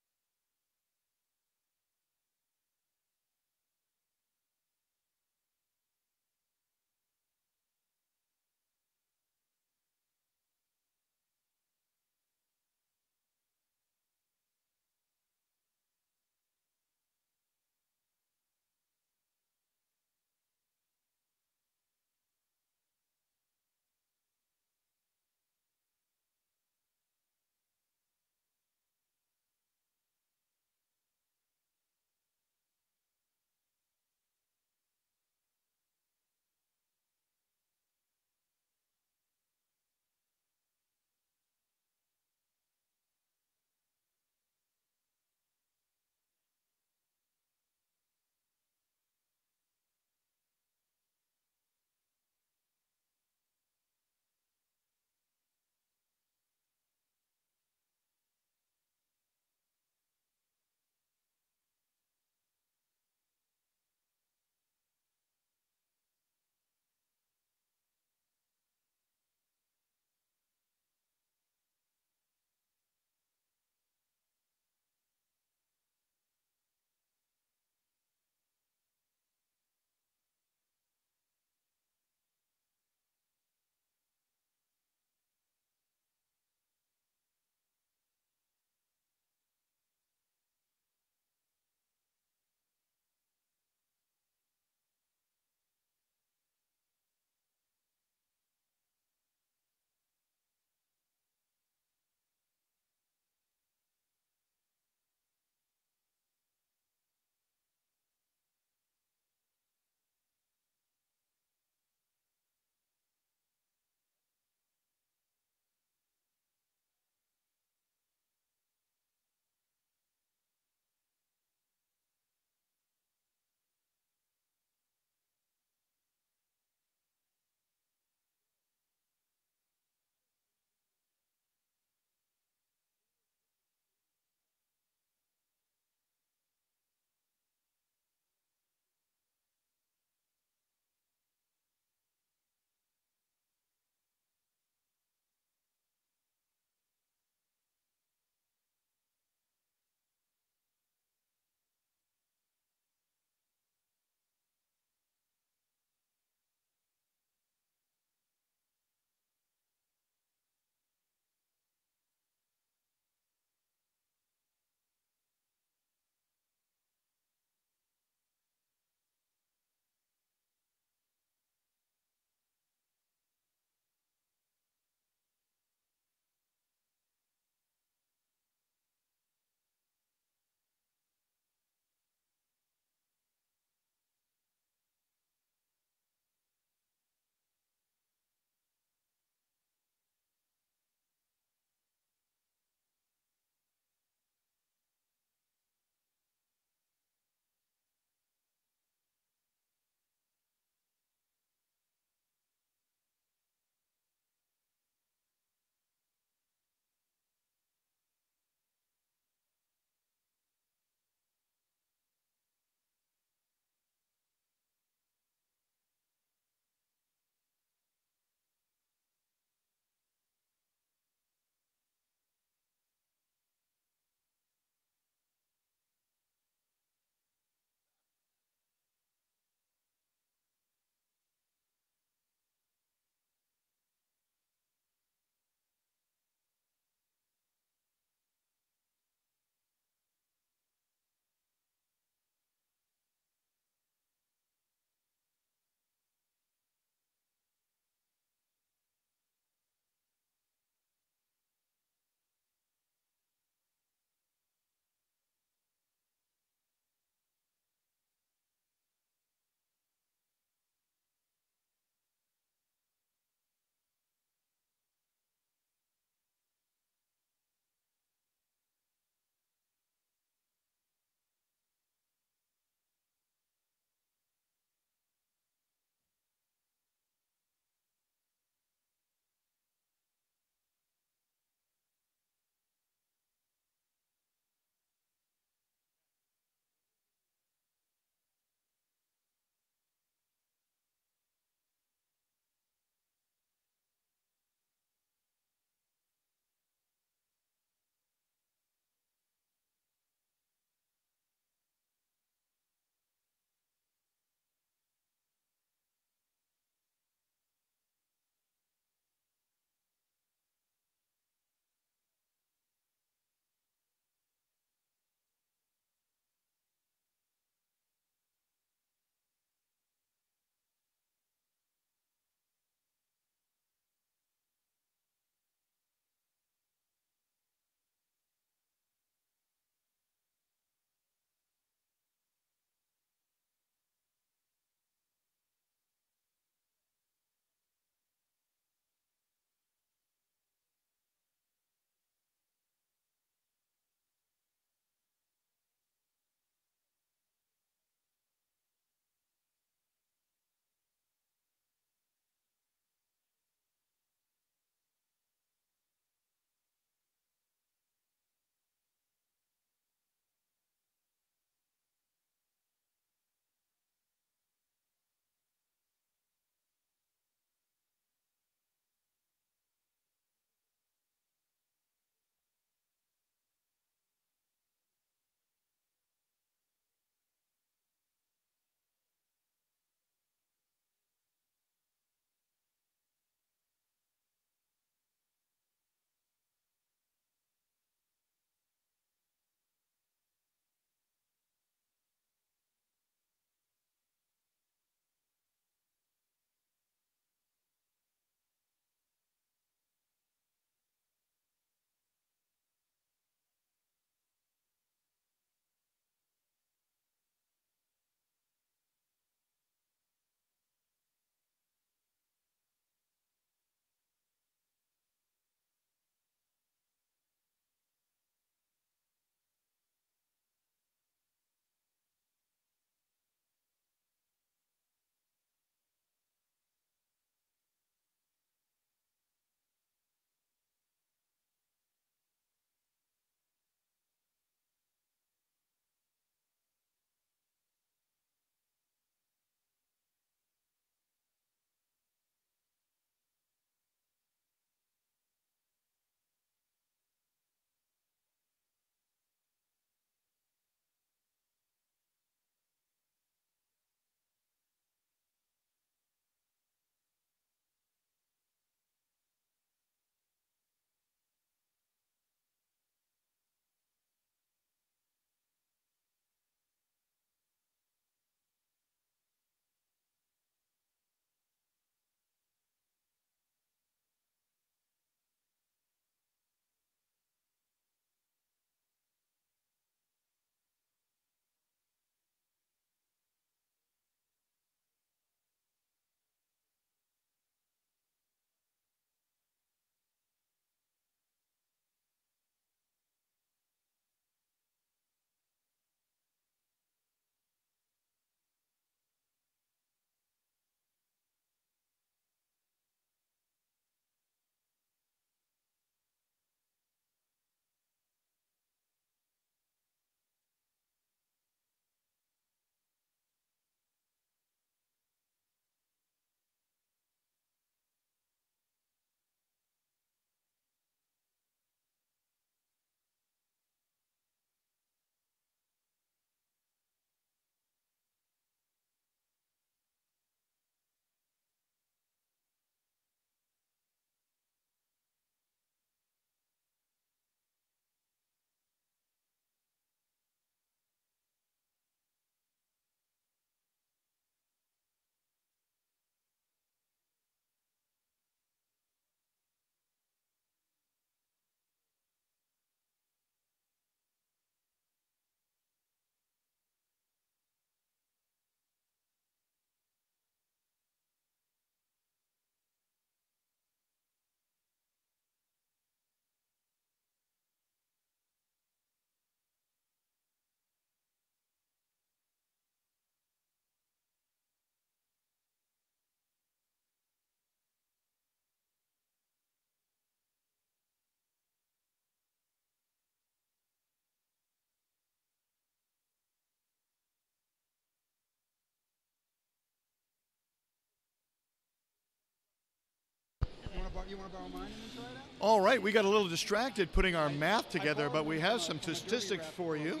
you want to borrow mine and then try it out? All right, we got a little distracted putting our math together, but we have some statistics for you.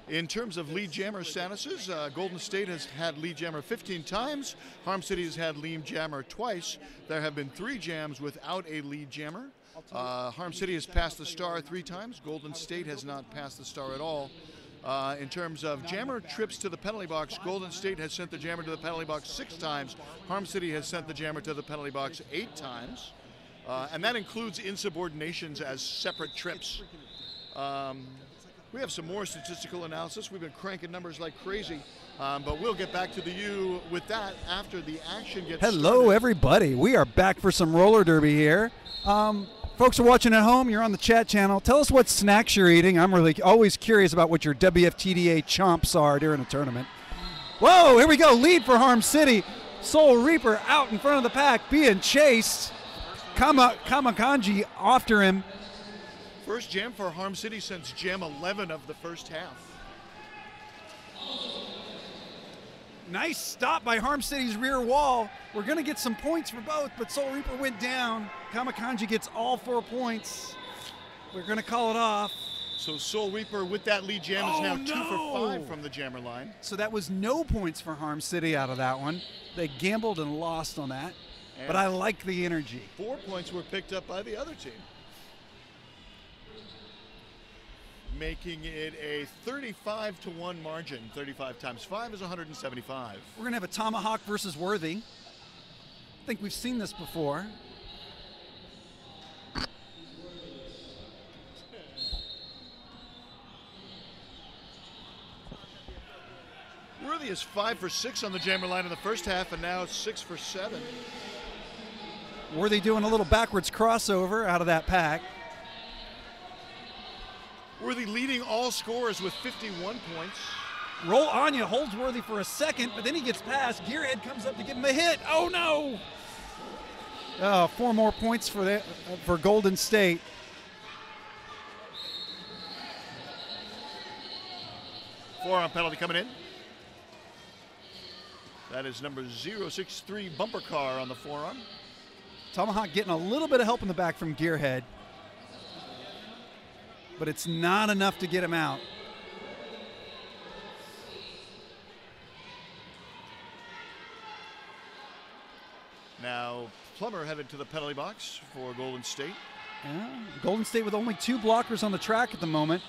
In terms of lead jammer statuses, Golden State has had lead jammer 15 times. Harm City has had lead jammer twice. There have been 3 jams without a lead jammer. Harm City has passed the star 3 times. Golden State has not passed the star at all. In terms of jammer trips to the penalty box, Golden State has sent the jammer to the penalty box 6 times. Harm City has sent the jammer to the penalty box 8 times. And that includes insubordinations as separate trips. We have some more statistical analysis. We've been cranking numbers like crazy, but we'll get back to you with that after the action gets started. Hello, everybody. We are back for some roller derby here. Folks are watching at home. You're on the chat channel. Tell us what snacks you're eating. I'm really always curious about what your WFTDA chomps are during a tournament. Whoa, here we go. Lead for Harm City. Soul Reaper out in front of the pack, being chased. Kamakanji after him. First jam for Harm City since jam 11 of the first half. Nice stop by Harm City's rear wall. We're going to get some points for both, but Soul Reaper went down. Kamakanji gets all 4 points. We're going to call it off. So Soul Reaper with that lead jam is now 2 for 5 from the jammer line. So that was no points for Harm City out of that one. They gambled and lost on that, but I like the energy. 4 points were picked up by the other team, making it a 35-1 margin. 35 times 5 is 175. We're going to have a Tomahawk versus Worthy. I think we've seen this before. Worthy is 5 for 6 on the jammer line in the first half, and now 6 for 7. Worthy doing a little backwards crossover out of that pack. Worthy leading all scorers with 51 points. Roll Anya holds Worthy for a second, but then he gets past. Gearhead comes up to give him a hit. Oh no! 4 more points for Golden State. Forearm penalty coming in. That is number 063 bumper car on the forearm. Tomahawk getting a little bit of help in the back from Gearhead, but it's not enough to get him out. Now Plummer headed to the penalty box for Golden State. Yeah, Golden State with only 2 blockers on the track at the moment.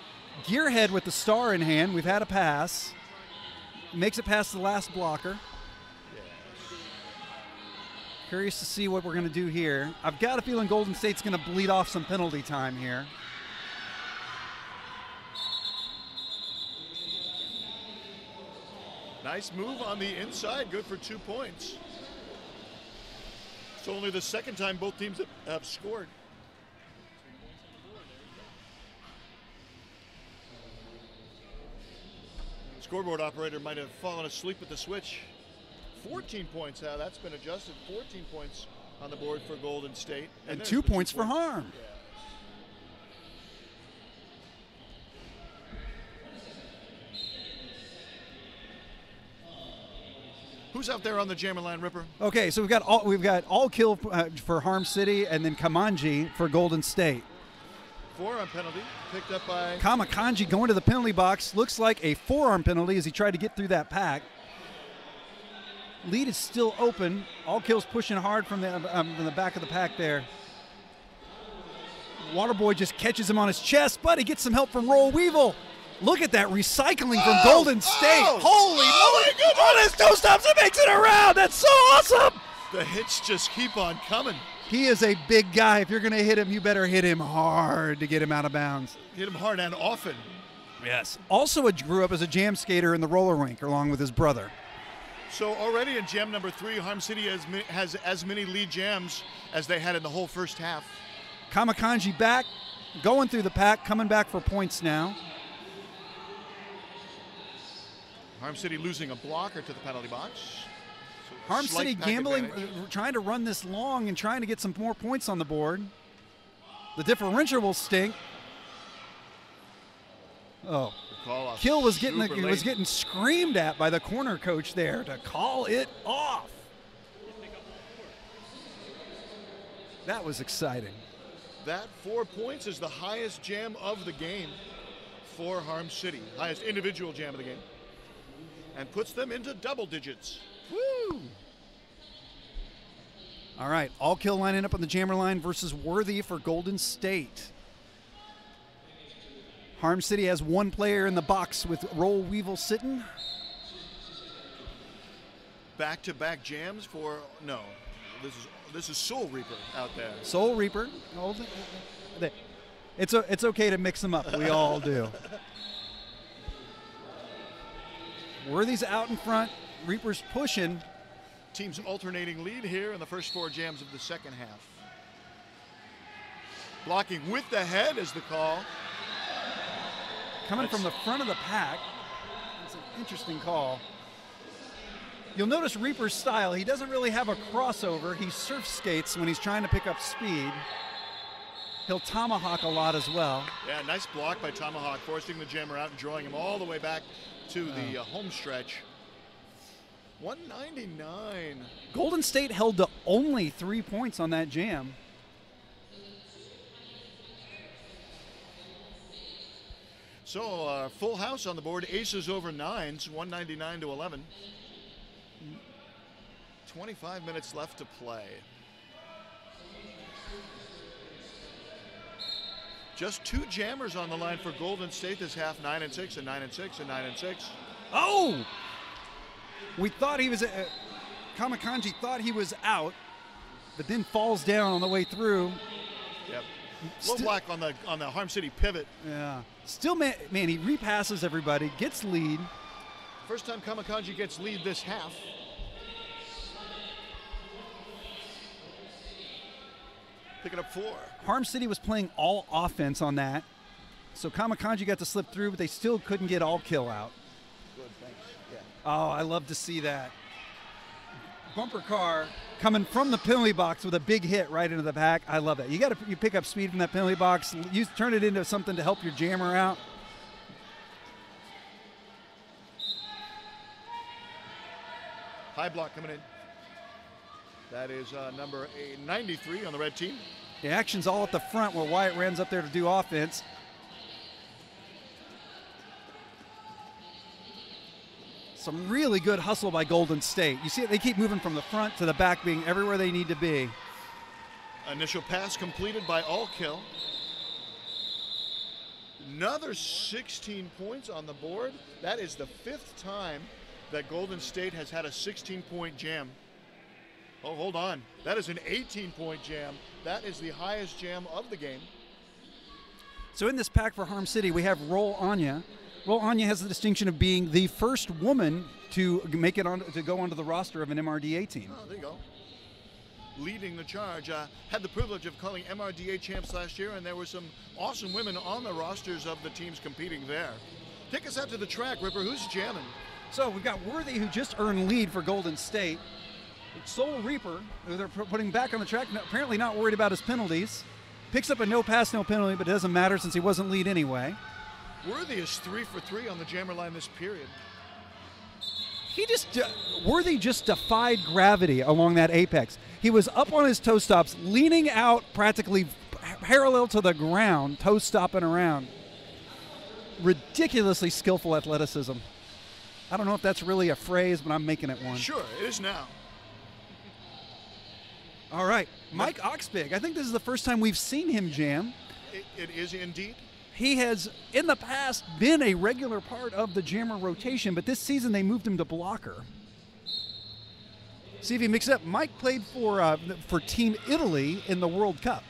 Gearhead with the star in hand. We've had a pass. Makes it past the last blocker. Curious to see what we're going to do here. I've got a feeling Golden State's going to bleed off some penalty time here. Nice move on the inside, good for 2 points. It's only the second time both teams have scored. Scoreboard operator might have fallen asleep at the switch. 14 points now, that's been adjusted. 14 points on the board for Golden State. And 2 points for Harm. Yeah. Who's out there on the jammer line, Ripper? Okay, so we've got all kill for Harm City, and then Kamanji for Golden State. Forearm penalty picked up by Kamakanji going to the penalty box. Looks like a forearm penalty as he tried to get through that pack. Lead is still open. All kills pushing hard from the back of the pack there. Waterboy just catches him on his chest, but he gets some help from Roll Weevil. Look at that recycling from Golden State. Holy moly. On his 2 stops, it makes it around. That's so awesome. The hits just keep on coming. He is a big guy. If you're going to hit him, you better hit him hard to get him out of bounds. Hit him hard and often. Yes. Also grew up as a jam skater in the roller rink along with his brother. So already in jam number 3, Harm City has as many lead jams as they had in the whole first half. Kamakanji back, going through the pack, coming back for points now. Harm City losing a blocker to the penalty box. So Harm City gambling, trying to run this long and trying to get some more points on the board. The differential will stink. Oh. Kill was getting screamed at by the corner coach there to call it off. That was exciting. That 4 points is the highest jam of the game for Harm City. Highest individual jam of the game. And puts them into double digits. Woo! All right, all kill lining up on the jammer line versus Worthy for Golden State. Harm City has one player in the box with Roll Weevil sitting. Back-to-back jams for, no, this is Soul Reaper out there. Soul Reaper. It's okay to mix them up. We all do. Worthy's out in front. Reaper's pushing. Teams alternating lead here in the first 4 jams of the second half. Blocking with the head is the call. Coming from the front of the pack. It's an interesting call. You'll notice Reaper's style. He doesn't really have a crossover. He surf skates when he's trying to pick up speed. He'll tomahawk a lot as well. Yeah, nice block by Tomahawk, forcing the jammer out and drawing him all the way back to the home stretch. 199. Golden State held to only 3 points on that jam. So full house on the board. Aces over nines, 199 to 11. 25 minutes left to play. Just 2 jammers on the line for Golden State this half, 9 and 6 and 9 and 6 and 9 and 6. Oh! We thought he was, Kamakanji thought he was out, but then falls down on the way through. Yep. Low block on the Harm City pivot. Yeah. Still, man, he repasses everybody, gets lead. First time Kamakanji gets lead this half. Picking up 4. Harm City was playing all offense on that, so Kamakanji got to slip through, but they still couldn't get all kill out. Good, thanks. Yeah. Oh, I love to see that. Bumper car coming from the penalty box with a big hit right into the pack. I love that. You pick up speed from that penalty box. Turn it into something to help your jammer out. High block coming in. That is number 93 on the red team. The action's all at the front where Wyatt runs up there to do offense. Some really good hustle by Golden State. You see it, they keep moving from the front to the back, being everywhere they need to be. Initial pass completed by All Kill. Another 16 points on the board. That is the 5th time that Golden State has had a 16-point jam. Oh, hold on. That is an 18-point jam. That is the highest jam of the game. So in this pack for Harm City, we have Roll Anya. Roll Anya has the distinction of being the first woman to make it on to go onto the roster of an MRDA team. Oh, there you go. Leading the charge. Had the privilege of calling MRDA champs last year, and there were some awesome women on the rosters of the teams competing there. Take us out to the track, Ripper. Who's jamming? So we've got Worthy, who just earned lead for Golden State. Soul Reaper, who they're putting back on the track, apparently not worried about his penalties. Picks up a no pass, no penalty, but it doesn't matter since he wasn't lead anyway. Worthy is 3 for 3 on the jammer line this period. Worthy just defied gravity along that apex. He was up on his toe stops, leaning out practically parallel to the ground, toe stopping around. Ridiculously skillful athleticism. I don't know if that's really a phrase, but I'm making it one. Sure, it is now. All right, Mike Oxbig. I think this is the first time we've seen him jam. It is indeed. He has, in the past, been a regular part of the jammer rotation, but this season they moved him to blocker. See if he mixes up. Mike played for Team Italy in the World Cup.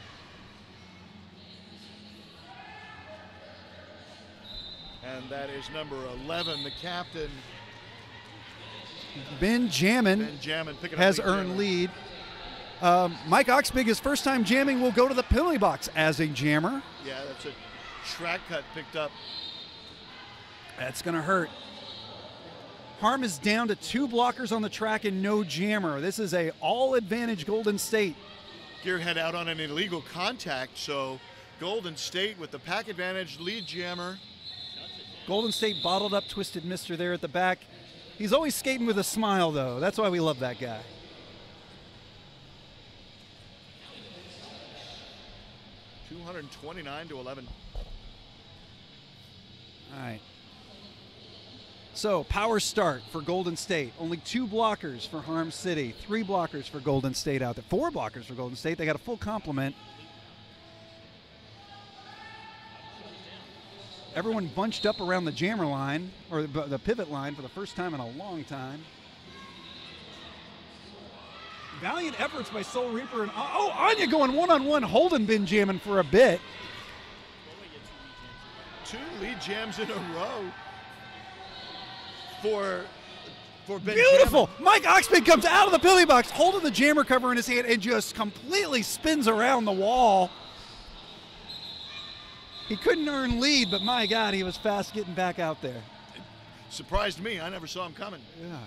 And that is number 11, the captain. Ben Jammin has earned lead. Mike Oxbig, his first time jamming, will go to the penalty box as a jammer. Yeah, that's a track cut picked up. That's going to hurt. Harm is down to 2 blockers on the track and no jammer. This is a all-advantage Golden State. Gearhead out on an illegal contact, so Golden State with the pack advantage, lead jammer. Golden State bottled up Twisted Mister there at the back. He's always skating with a smile, though. That's why we love that guy. 229-11. All right. So, power start for Golden State. Only 2 blockers for Harm City. 3 blockers for Golden State out there. 4 blockers for Golden State. They got a full complement. Everyone bunched up around the jammer line, or the pivot line, for the first time in a long time. Valiant efforts by Soul Reaper and Anya going one-on-one, holding bin jamming for a bit. 2 lead jams in a row for Ben. Beautiful. Mike Oxman comes out of the penalty box, holding the jammer cover in his hand, and just completely spins around the wall. He couldn't earn lead, but my God, he was fast getting back out there. Surprised me. I never saw him coming. Yeah.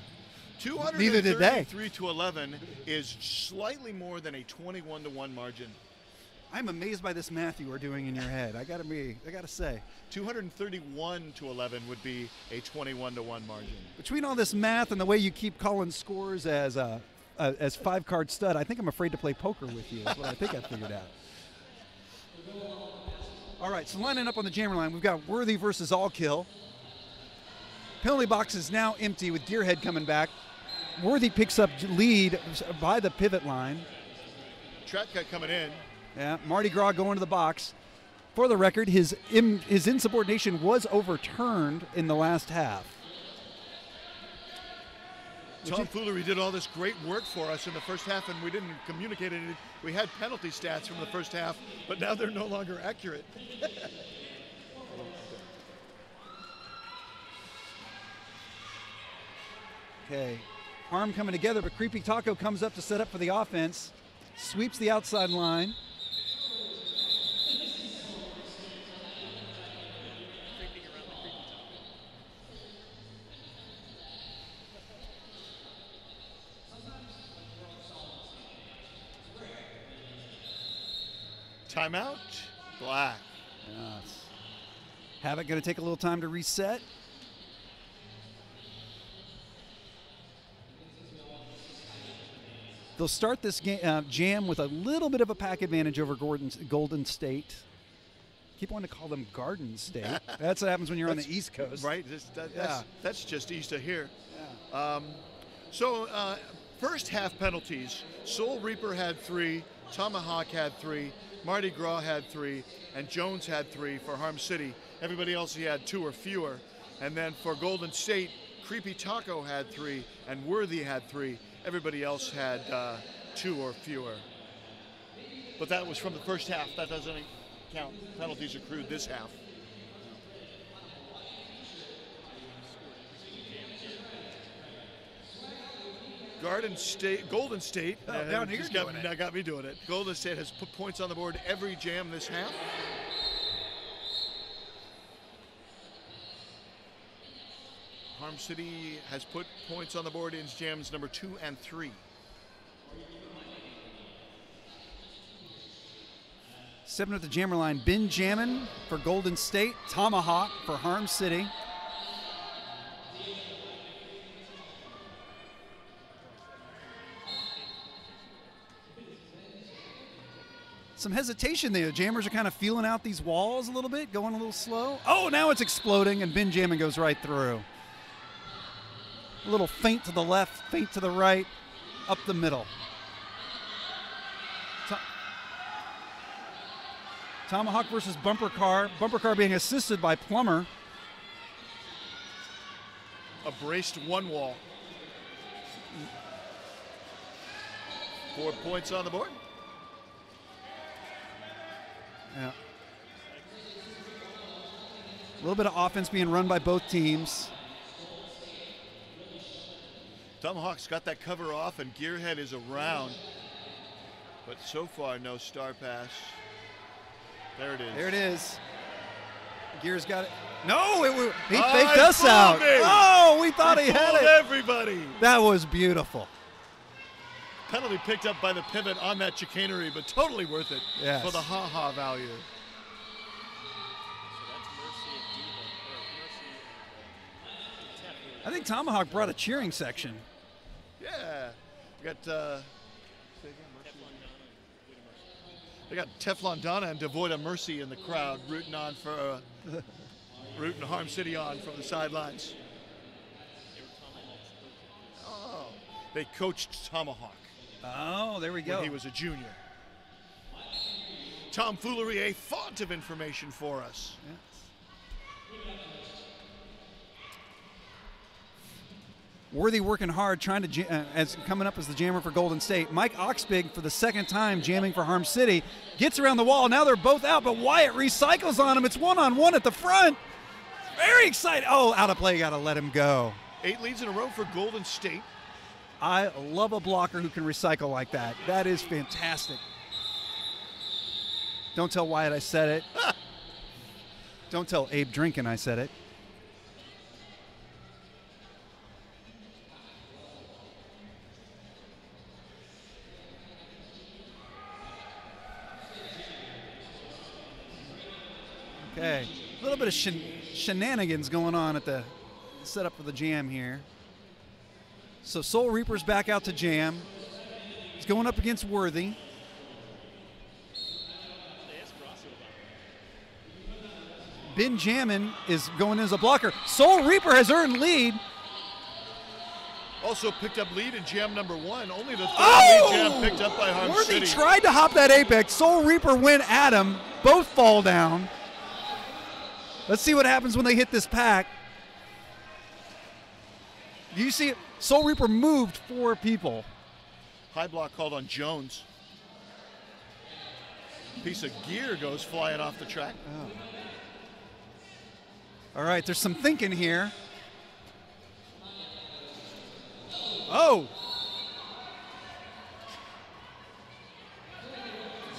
Neither did they. 233-11 is slightly more than a 21-1 margin. I'm amazed by this math you are doing in your head. I gotta say. 231-11 would be a 21-1 margin. Between all this math and the way you keep calling scores as 5-card stud, I think I'm afraid to play poker with you. That's what I think I figured out. All right, so lining up on the jammer line, we've got Worthy versus All Kill. Penalty box is now empty with Gearhead coming back. Worthy picks up lead by the pivot line. Track cut coming in. Yeah, Mardi Gras going to the box. For the record, his insubordination was overturned in the last half. Tomfoolery did all this great work for us in the first half, and we didn't communicate it. We had penalty stats from the first half, but now they're no longer accurate. Okay, Harm coming together, but Creepy Taco comes up to set up for the offense. Sweeps the outside line. Timeout, Black. Yes. Havoc going to take a little time to reset. They'll start this jam with a little bit of a pack advantage over Golden State. Keep wanting to call them Garden State. That's what happens when you're on the East Coast. Right, that's just east of here. Yeah. First half penalties, Soul Reaper had 3, Tomahawk had 3, Mardi Gras had 3, and Jones had 3 for Harm City. Everybody else he had 2 or fewer. And then for Golden State, Creepy Taco had 3, and Worthy had 3. Everybody else had 2 or fewer. But that was from the first half. That doesn't count penalties accrued this half. Golden State, down here got me doing it. Golden State has put points on the board every jam this half. Harm City has put points on the board in jams number 2 and 3. Stepping at the jammer line, bin jamming for Golden State, Tomahawk for Harm City. Some hesitation there. Jammers are kind of feeling out these walls a little bit, going a little slow. Oh, now it's exploding, and bin jamming goes right through. A little feint to the left, feint to the right, up the middle. Tomahawk versus Bumper Car. Bumper Car being assisted by Plummer. A braced one wall. 4 points on the board. Yeah. A little bit of offense being run by both teams. Tomahawk's got that cover off, and Gearhead is around. But so far, no star pass. There it is. There it is. Gear's got it. No, he faked us out. Me. Oh, we thought he had it. Everybody. That was beautiful. Penalty picked up by the pivot on that chicanery, but totally worth it for the ha-ha value. I think Tomahawk brought a cheering section. Yeah. We got They got Teflon Donna and Devoid of Mercy in the crowd rooting on for rooting Harm City on from the sidelines. Oh, they coached Tomahawk. Oh, there we go. When he was a junior. Tomfoolery, a font of information for us. Yes. Worthy working hard, trying to as coming up as the jammer for Golden State. Mike Oxbig for the second time jamming for Harm City. Gets around the wall. Now they're both out, but Wyatt recycles on him. It's one-on-one at the front. Very excited. Oh, out of play. Got to let him go. 8 leads in a row for Golden State. I love a blocker who can recycle like that. That is fantastic. Don't tell Wyatt I said it. Don't tell Abe Drinkin I said it. Okay, a little bit of shenanigans going on at the setup for the jam here. So Soul Reaper's back out to jam. He's going up against Worthy. Ben Jammin is going in as a blocker. Soul Reaper has earned lead. Also picked up lead in jam number 1. Only the third lead jam picked up by Harm Worthy City. tried to hop that apex. Soul Reaper went at him. Both fall down. Let's see what happens when they hit this pack. Do you see it? Soul Reaper moved 4 people. High block called on Jones. Piece of gear goes flying off the track. Oh. All right, there's some thinking here. Oh!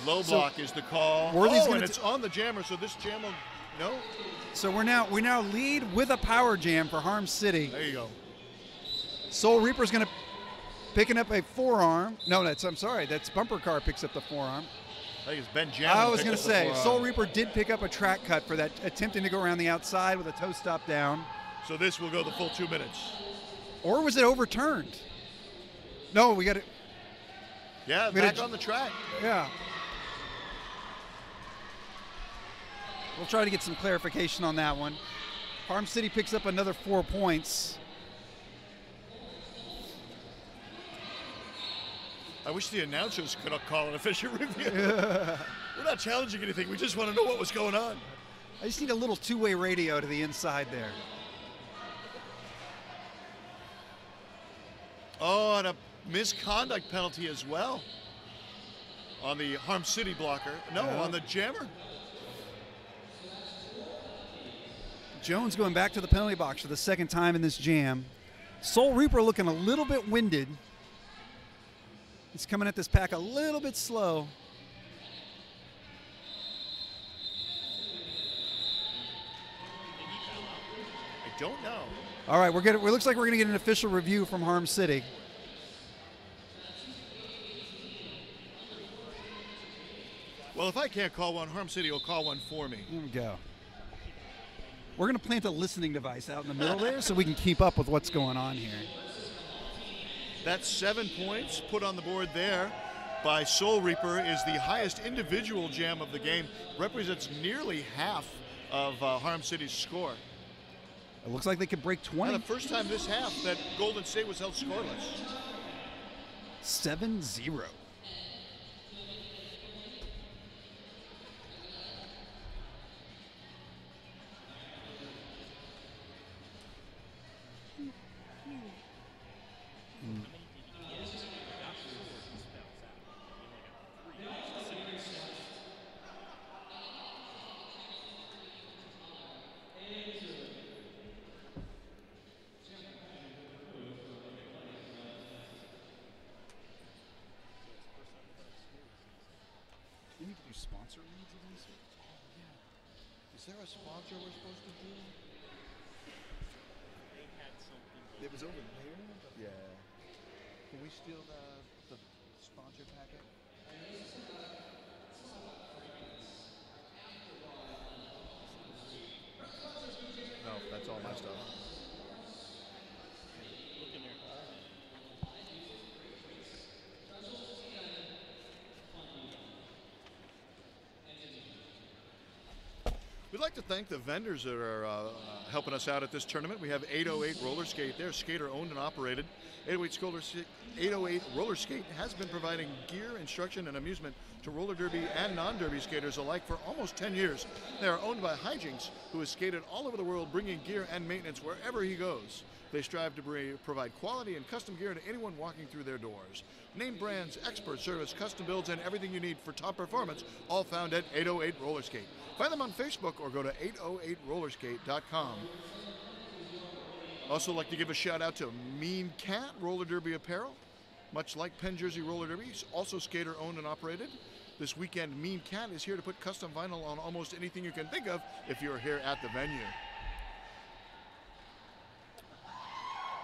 Low block is the call. Worthy's and it's on the jammer, so this jam will, no? So we now lead with a power jam for Harm City. There you go. Soul Reaper's going to picking up a forearm. No, I'm sorry. That's Bumper Car picks up the forearm. I think it's Ben Jammin. I was going to say, Soul Reaper did pick up a track cut for that, attempting to go around the outside with a toe stop down. So this will go the full 2 minutes. Or was it overturned? No, we got it. Yeah, back on the track. Yeah. We'll try to get some clarification on that one. Harm City picks up another 4 points. I wish the announcers could call an official review. We're not challenging anything. We just want to know what was going on. I just need a little two-way radio to the inside there. Oh, and a misconduct penalty as well on the Harm City blocker. No, on the jammer. Jones going back to the penalty box for the second time in this jam. Soul Reaper looking a little bit winded. He's coming at this pack a little bit slow. I don't know. All right, it looks like we're going to get an official review from Harm City. Well, if I can't call one, Harm City will call one for me. Here we go. We're going to plant a listening device out in the middle there so we can keep up with what's going on here. That's 7 points put on the board there by Soul Reaper, is the highest individual jam of the game, represents nearly half of Harm City's score. It looks like they could break 20. And the first time this half that Golden State was held scoreless. 7-0. Sponsor reads of these? Oh, yeah. Is there a sponsor we're supposed to do? They had something. It was over there? Yeah. Can we steal the sponsor packet? No, that's all my stuff. Look in there. We'd like to thank the vendors that are helping us out at this tournament. We have 808 Roller Skate there, skater owned and operated. 808 Roller Skate has been providing gear, instruction, and amusement to roller derby and non-derby skaters alike for almost 10 years. They are owned by Hijinks, who has skated all over the world, bringing gear and maintenance wherever he goes. They strive to provide quality and custom gear to anyone walking through their doors. Name brands, expert service, custom builds, and everything you need for top performance, all found at 808 Roller Skate. Find them on Facebook or go to 808rollerskate.com. Also like to give a shout out to Mean Cat Roller Derby Apparel. Much like Penn Jersey Roller Derby, also skater owned and operated. This weekend, Mean Cat is here to put custom vinyl on almost anything you can think of if you're here at the venue.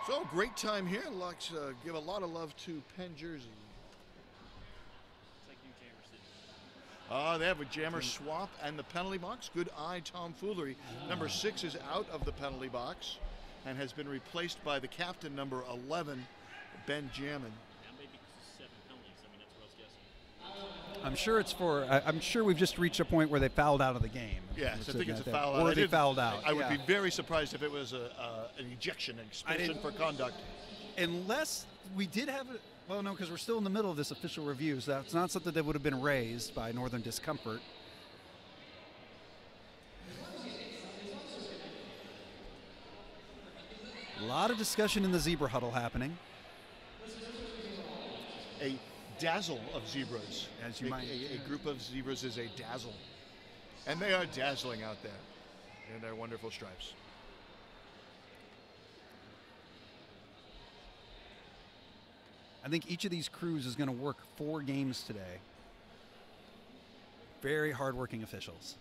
So, great time here. Let's give a lot of love to Penn Jersey. It's like New Jammer City. They have a jammer swap and the penalty box. Good eye tomfoolery. Number 6 is out of the penalty box and has been replaced by the captain, number 11, Ben Jammin. Maybe 7 penalties. I mean, that's what I was guessing. I'm sure it's for. I'm sure we've just reached a point where they fouled out of the game. Yes, I think it's a foul out. out. Or they fouled out. I would be very surprised if it was an ejection, expulsion for conduct. Unless we did have it. Well, no, because we're still in the middle of this official review, so that's not something that would have been raised by Northern Discomfort. A lot of discussion in the zebra huddle happening. A dazzle of zebras. As you might. A group of zebras is a dazzle. And they are dazzling out there in their wonderful stripes. I think each of these crews is going to work 4 games today. Very hardworking officials.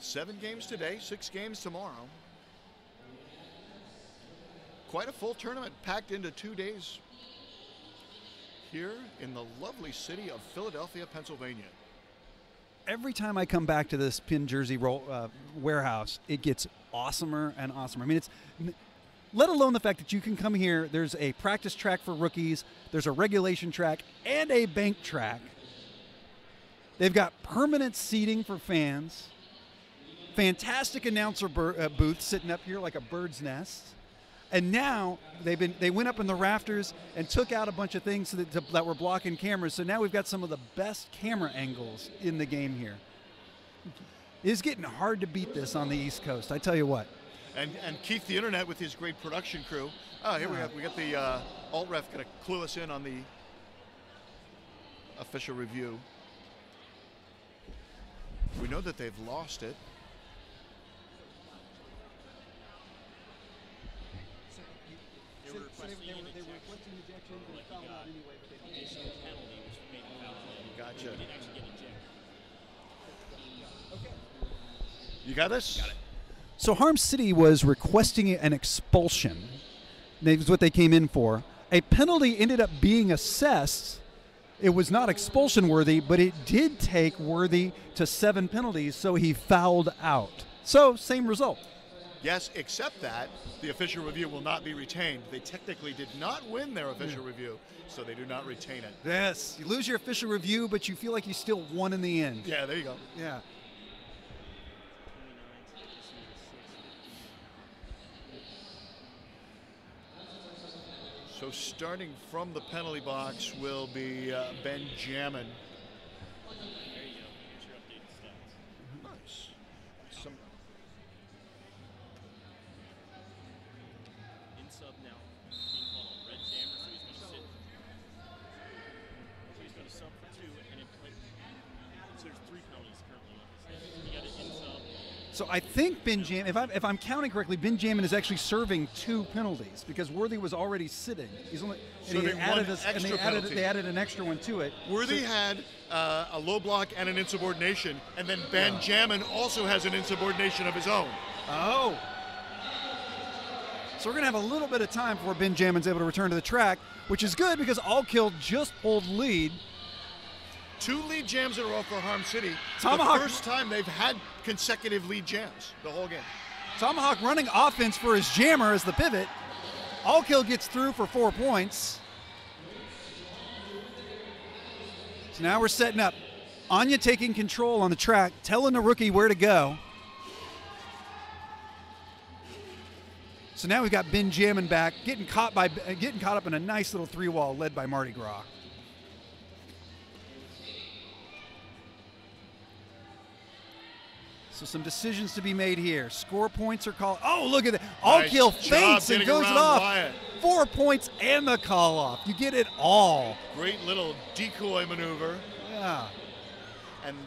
7 games today, 6 games tomorrow. Quite a full tournament packed into 2 days here in the lovely city of Philadelphia, Pennsylvania. Every time I come back to this Penn Jersey warehouse, it gets awesomer and awesomer. I mean, it's, let alone the fact that you can come here, there's a practice track for rookies, there's a regulation track, and a bank track. They've got permanent seating for fans, fantastic announcer booth sitting up here like a bird's nest. And now they went up in the rafters and took out a bunch of things that were blocking cameras. So now we've got some of the best camera angles in the game here. It's getting hard to beat this on the East Coast, I tell you what. And Keith the Internet with his great production crew. Oh, here we got the alt ref going to clue us in on the official review. We know that they've lost it. They were requesting ejection, and fouled out anyway, but they didn't issue a penalty, which made them foul. Gotcha. We didn't actually get ejected. Okay. You got this? Got it. So Harm City was requesting an expulsion. That's what they came in for. A penalty ended up being assessed. It was not expulsion worthy, but it did take Worthy to 7 penalties, so he fouled out. So same result. Yes, except that the official review will not be retained. They technically did not win their official review, so they do not retain it. Yes, you lose your official review, but you feel like you still won in the end. Yeah, there you go. Yeah. So starting from the penalty box will be Ben Jammin. There you go. Here's your updated stats. Nice. In sub now, being called on red jammer, so he's going to sit. So he's going to sub for 2, and it played. So there's 3 penalties currently on his head. He got it in sub. So I think Ben Jammin, if I'm counting correctly, Ben Jammin is actually serving 2 penalties because Worthy was already sitting. He's only and Serving they added an extra one to it. Worthy had a low block and an insubordination, and then Ben Jammin also has an insubordination of his own. Oh. So we're going to have a little bit of time before Ben Jammin's able to return to the track, which is good because All Kill just pulled lead. 2 lead jams in a row for Harm City. Tomahawk. The first time they've had consecutive lead jams the whole game. Tomahawk running offense for his jammer as the pivot. All Kill gets through for 4 points. So now we're setting up. Anya taking control on the track, telling the rookie where to go. So now we've got Benjamin back, getting caught up in a nice little 3-wall led by Mardi Gras. So some decisions to be made here. Score points are called. Oh, look at that. All Nice kill job feints and getting goes it around off. Wyatt. 4 points and the call off. You get it all. Great little decoy maneuver. Yeah. And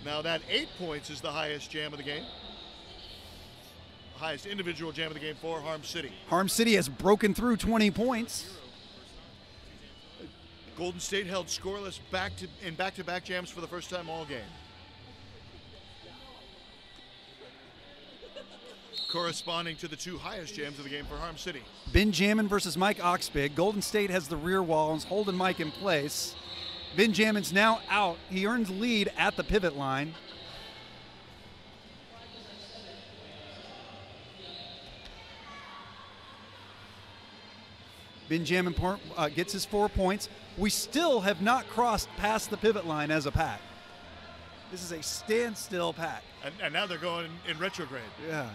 now that 8 points is the highest jam of the game. Highest individual jam of the game for Harm City. Harm City has broken through 20 points. Golden State held scoreless in back-to-back jams for the first time all game. Corresponding to the 2 highest jams of the game for Harm City. Benjamin versus Mike Oxbig. Golden State has the rear wall and is holding Mike in place. Benjamin's now out. He earns lead at the pivot line. Benjamin gets his 4 points. We still have not crossed past the pivot line as a pack. This is a standstill pack. And now they're going in retrograde. Yeah.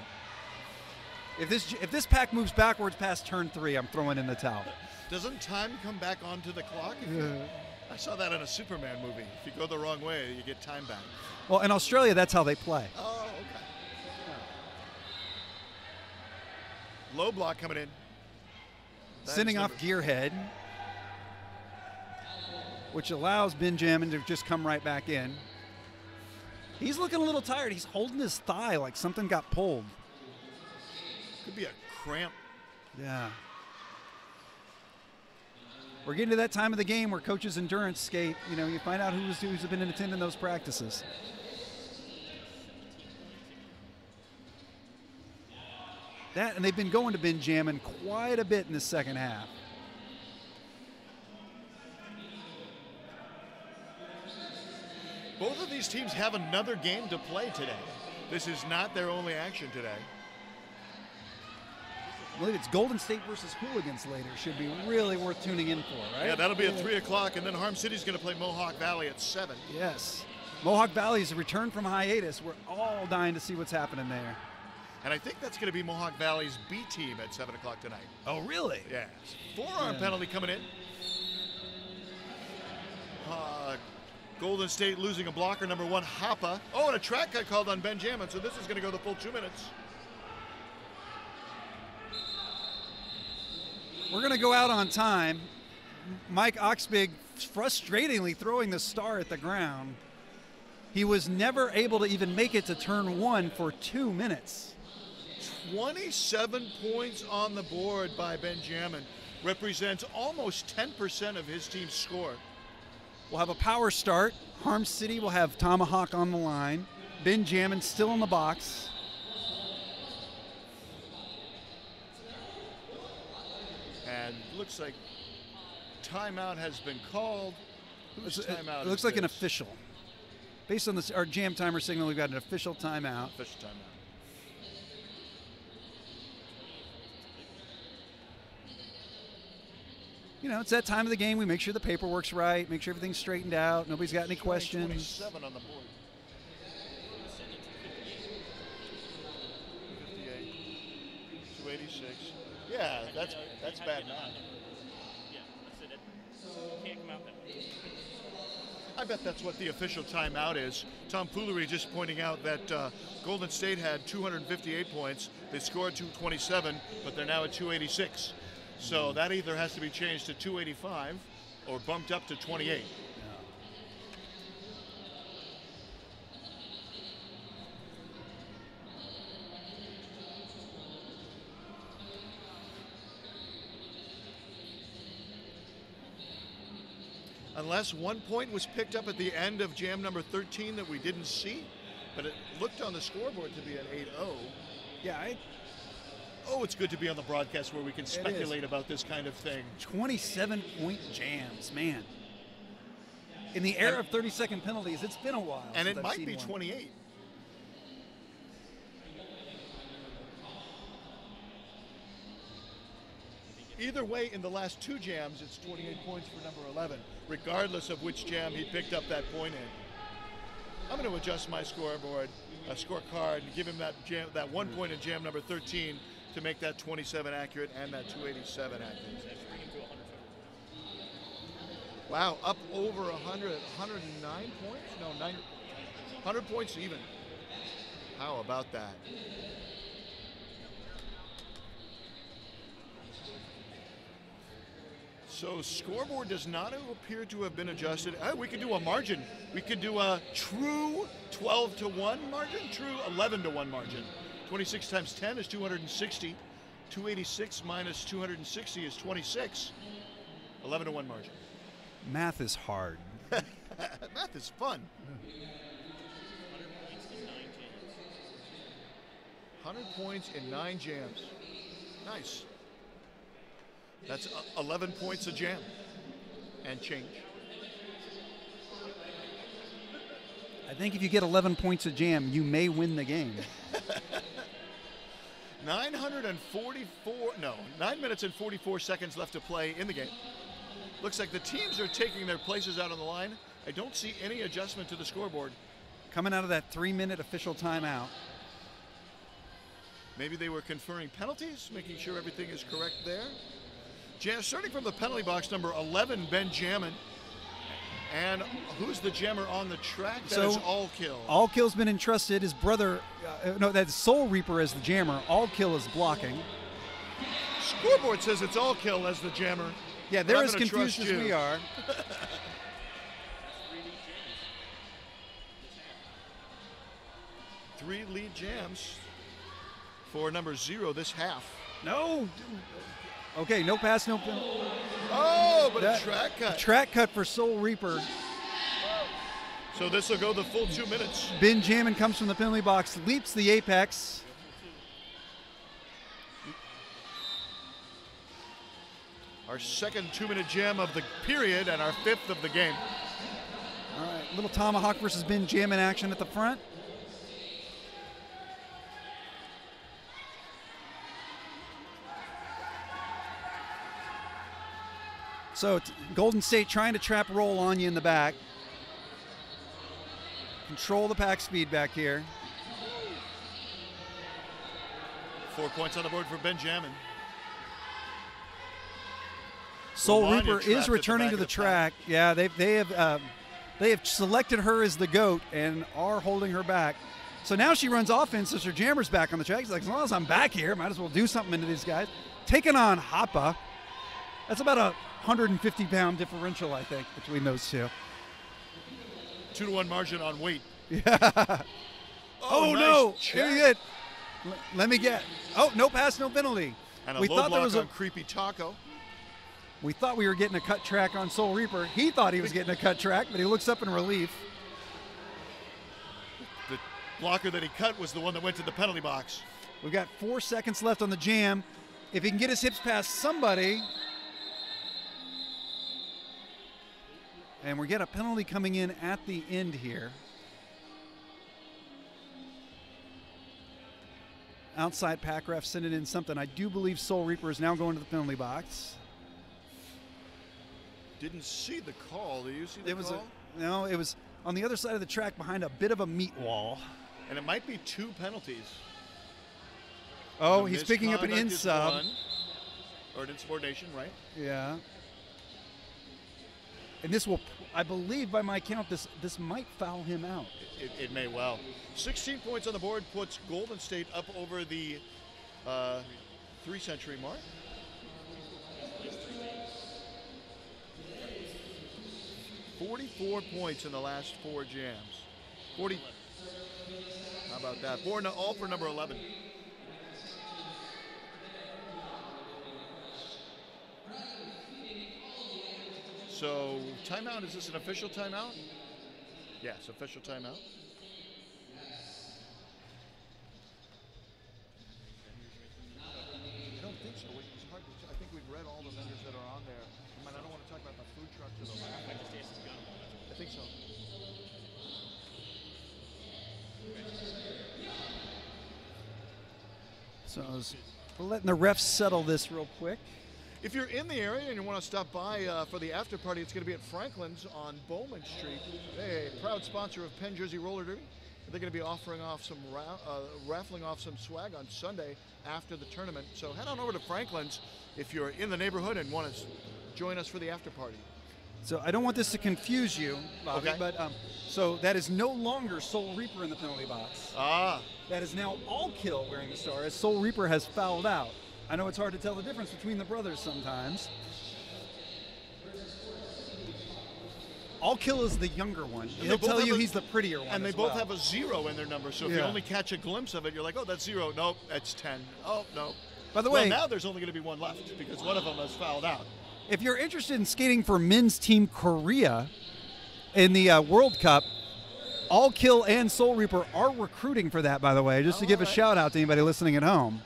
If this pack moves backwards past turn 3, I'm throwing in the towel. Doesn't time come back onto the clock? I saw that in a Superman movie. If you go the wrong way, you get time back. Well, in Australia, that's how they play. Oh, okay. Low block coming in. Sending off Gearhead, which allows Benjamin to just come right back in. He's looking a little tired. He's holding his thigh like something got pulled. Could be a cramp. Yeah. We're getting to that time of the game where coaches endurance skate. You know, you find out who's been attending those practices. That, and they've been going to Benjamin quite a bit in the second half. Both of these teams have another game to play today. This is not their only action today. I believe it's Golden State versus Hooligans later. Should be really worth tuning in for, right? Yeah, that'll be at 3 o'clock, and then Harm City's going to play Mohawk Valley at 7. Yes. Mohawk Valley's returned from hiatus. We're all dying to see what's happening there. And I think that's going to be Mohawk Valley's B team at 7 o'clock tonight. Oh, really? Yes. Forearm penalty coming in. Golden State losing a blocker, number 1, Hoppa. Oh, and a track got called on Benjamin, so this is going to go the full 2 minutes. We're going to go out on time. Mike Oxbig frustratingly throwing the star at the ground. He was never able to even make it to turn 1 for 2 minutes. 27 points on the board by Benjamin. Represents almost 10% of his team's score. We'll have a power start. Harm City will have Tomahawk on the line. Benjamin still in the box. And looks like timeout has been called. Whose timeout It looks is like an this? official. Based on our jam timer signal, we've got an official timeout. Official timeout. You know, it's that time of the game. We make sure the paperwork's right, make sure everything's straightened out, nobody's got any questions. 27 on the board. 58, 286. Yeah, that's bad math. Yeah, that's it. Can't come out that way. I bet that's what the official timeout is. Tom Foolery just pointing out that Golden State had 258 points. They scored 227, but they're now at 286. So that either has to be changed to 285 or bumped up to 28. Unless 1 point was picked up at the end of jam number 13 that we didn't see, but it looked on the scoreboard to be an 8-0. Yeah, Oh, it's good to be on the broadcast where we can speculate about this kind of thing. 27-point jams, man. In the era of 30-second penalties, it's been a while. And since it I've might seen be one. 28. Either way, in the last 2 jams, it's 28 points for number 11, regardless of which jam he picked up that point in. I'm going to adjust my scoreboard, scorecard, and give him that 1 point in jam number 13 to make that 27 accurate and that 287 accurate. Wow, up over 100, 109 points? No, 100 points even. How about that? So scoreboard does not appear to have been adjusted. We could do a margin. We could do a true 12-1 margin, true 11-1 margin. 26 times 10 is 260. 286 minus 260 is 26. 11-1 margin. Math is hard. Math is fun. 100 points in 9 jams. Nice. That's 11 points a jam and change. I think if you get 11 points a jam, you may win the game. 9 minutes and 44 seconds left to play in the game. Looks like the teams are taking their places out on the line. I don't see any adjustment to the scoreboard. Coming out of that 3-minute official timeout. Maybe they were conferring penalties, making sure everything is correct there. Starting from the penalty box, number 11, Ben Jammin. And who's the jammer on the track? That is All Kill. All Kill's been entrusted. His brother, that's Soul Reaper as the jammer. All Kill is blocking. Scoreboard says it's All Kill as the jammer. Yeah, they're as confused as we are. 3 lead jams for number 0 this half. No. Okay, no pass, no penalty. Oh, but a track cut. Track cut for Soul Reaper. So this will go the full 2 minutes. Ben Jammin comes from the penalty box, leaps the apex. Our second 2-minute jam of the period and our 5th of the game. All right, little tomahawk versus Ben Jammin action at the front. So Golden State trying to trap roll on you in the back. Control the pack speed back here. 4 points on the board for Ben Jammin. Soul Reaper is returning to the track. Yeah, they have selected her as the GOAT and are holding her back. So now she runs offense as her jammer's back on the track. She's like, as long as I'm back here, might as well do something into these guys. Taking on Hoppa. That's about a 150-pound differential, I think, between those two. 2-1 margin on weight. Yeah. Oh nice no! Check. Let me get. Oh, no pass, no penalty. And a low block there was on Creepy Taco. We thought we were getting a cut track on Soul Reaper. He thought he was getting a cut track, but he looks up in relief. The blocker that he cut was the one that went to the penalty box. We've got 4 seconds left on the jam. If he can get his hips past somebody. And we get a penalty coming in at the end here. Outside pack ref sending in something. I do believe Soul Reaper is now going to the penalty box. Didn't see the call. Did you see the call? No, it was on the other side of the track behind a bit of a meat wall. And it might be 2 penalties. Oh, he's picking up an in-sub. Or an insubordination, right? Yeah. And this will, I believe by my count, this might foul him out. It may well. 16 points on the board puts Golden State up over the 3-century mark. 44 points in the last 4 jams. 40. How about that? All for number 11. So, timeout, is this an official timeout? Yes, official timeout. I don't think so. It's hard to I think we've read all the vendors that are on there. I don't want to talk about the food trucks or the I think so. So we're letting the refs settle this real quick. If you're in the area and you want to stop by for the after party, it's going to be at Franklin's on Bowman Street. They're a proud sponsor of Penn Jersey Roller Derby. They're going to be offering off some raffling off some swag on Sunday after the tournament. So head on over to Franklin's if you're in the neighborhood and want to join us for the after party. So I don't want this to confuse you, Bobby, Okay. but so that is no longer Soul Reaper in the penalty box. Ah, That is now All Kill wearing the star, as Soul Reaper has fouled out. I know it's hard to tell the difference between the brothers sometimes. All Kill is the younger one. And He'll they both tell have you a- he's the prettier one. and they as both well. have a 0 in their number. So if you Yeah. only catch a glimpse of it, you're like, oh, that's 0. Nope, that's 10. Oh, no. By the Well, way, now there's only going to be one left because one of them has fouled out. if you're interested in skating for men's team Korea in the World Cup, All Kill and Soul Reaper are recruiting for that, by the way, just to give a Alright. shout out to anybody listening at home.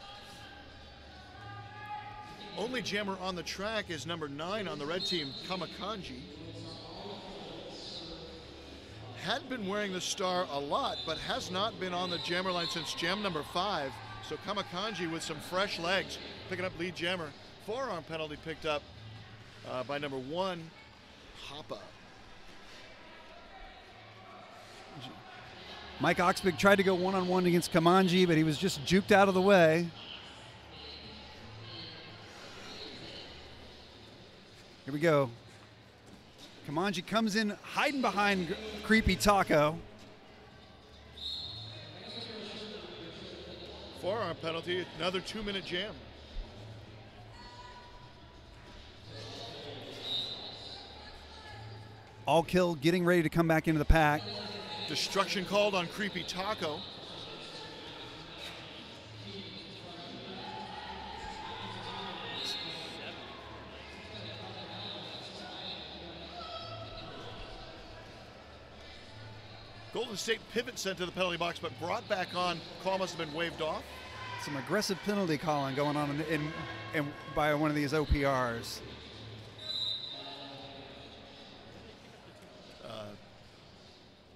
Only jammer on the track is number 9 on the red team, Kamakanji. Had been wearing the star a lot, but has not been on the jammer line since jam number 5. So Kamakanji with some fresh legs, picking up lead jammer. Forearm penalty picked up by number 1, Hoppa. Mike Oxbig tried to go one-on-one against Kamanji, but he was just juked out of the way. Here we go. Kamanji comes in hiding behind Creepy Taco. Forearm penalty, another 2-minute jam. All Kill getting ready to come back into the pack. Destruction called on Creepy Taco. Golden State pivot sent to the penalty box, but brought back on. Call must have been waved off. Some aggressive penalty calling going on in by one of these OPRs.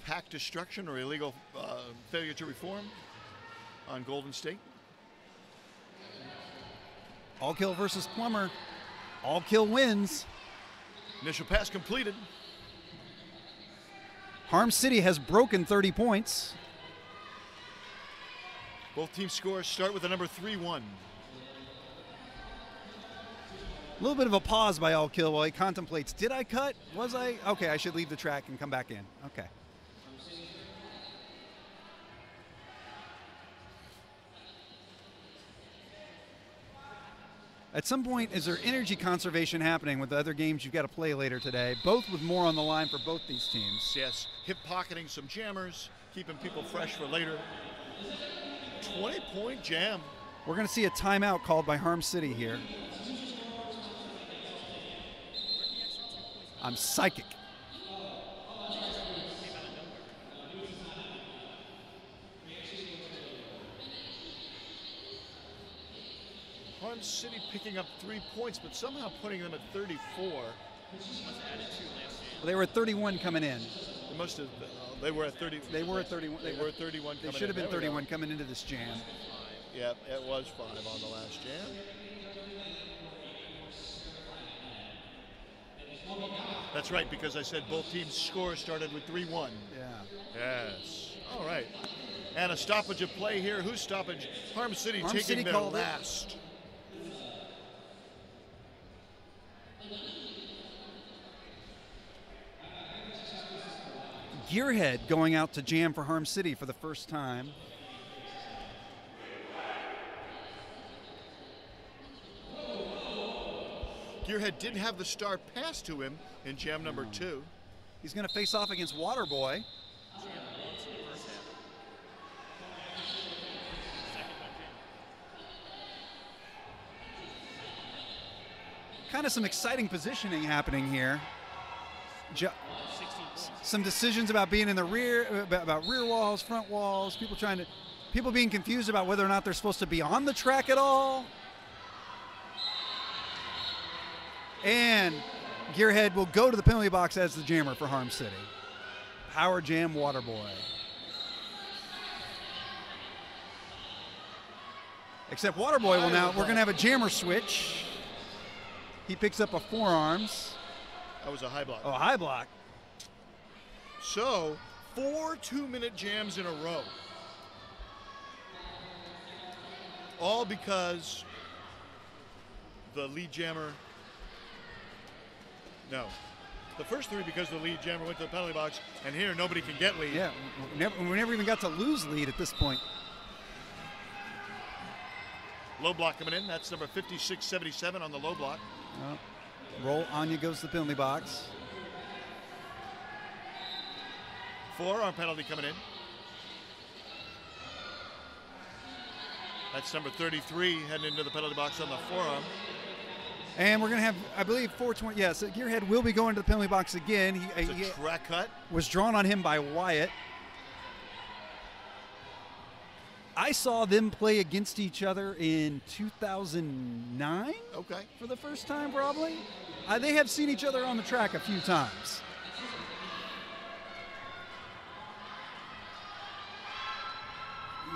Pack destruction or illegal failure to reform on Golden State. All Kill versus Plummer. All Kill wins. Initial pass completed. Harm City has broken 30 points. Both team scores start with the number 3-1. A little bit of a pause by All Kill while he contemplates, did I cut? Was I? Okay, I should leave the track and come back in. Okay. At some point, is there energy conservation happening with the other games you've got to play later today, both with more on the line for both these teams? Yes, hip pocketing some jammers, keeping people fresh for later. 20-point jam. We're going to see a timeout called by Harm City here. I'm psychic. Harm City picking up 3 points, but somehow putting them at 34. Well, they were at 31 coming in. They must have. They were at 30. They were at 31. They were at 31. They coming should have in. been There we go. 31 coming into this jam. Yep, it was 5 on the last jam. That's right, because I said both teams' scores started with 3-1. Yeah. Yes. All right. And a stoppage of play here. Who's stoppage? Harm City Harm taking City their called it. last. Gearhead going out to jam for Harm City for the first time. Gearhead did have the star pass to him in jam number 2. He's going to face off against Waterboy. Kind of some exciting positioning happening here. Some decisions about being in the rear, about rear walls, front walls, people being confused about whether or not they're supposed to be on the track at all. And Gearhead will go to the penalty box as the jammer for Harm City. Power jam Waterboy. Except Waterboy will now, we're going to have a jammer switch. He picks up a forearms. That was a high block. Oh, high block. So, 4 2-minute jams in a row. All because the lead jammer, no. The first 3 because the lead jammer went to the penalty box, and here nobody can get lead. Yeah, we never even got to lose lead at this point. Low block coming in. That's number 5677 on the low block. Roll, Anya goes to the penalty box. Forearm penalty coming in. That's number 33 heading into the penalty box on the forearm. And we're going to have, I believe, 420. Yes, Gearhead will be going to the penalty box again. It's a track cut. Was drawn on him by Wyatt. I saw them play against each other in 2009. Okay. For the first time, probably. They have seen each other on the track a few times.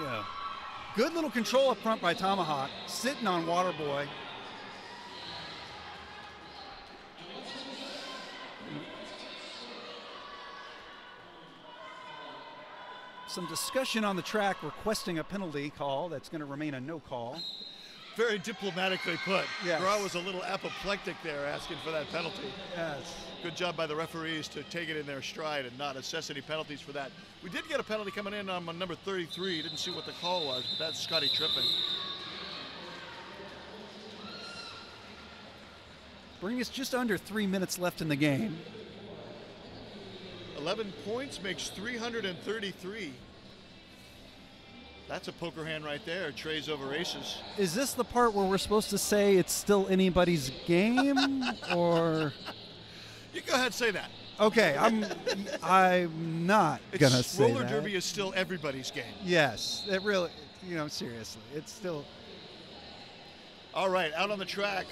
Yeah. Good little control up front by Tomahawk, sitting on Waterboy. Some discussion on the track requesting a penalty call. That's going to remain a no call. Very diplomatically put. Yes. Gras was a little apoplectic there asking for that penalty. Yes. Good job by the referees to take it in their stride and not assess any penalties for that. We did get a penalty coming in on number 33. Didn't see what the call was, but that's Scotty tripping. Bring us just under 3 minutes left in the game. 11 points makes 333. That's a poker hand right there. Trays over aces. Is this the part where we're supposed to say it's still anybody's game, or? You go ahead and say that. Okay, I'm not gonna say roller that. derby is still everybody's game. Yes, it really, seriously, it's still. All right, out on the track,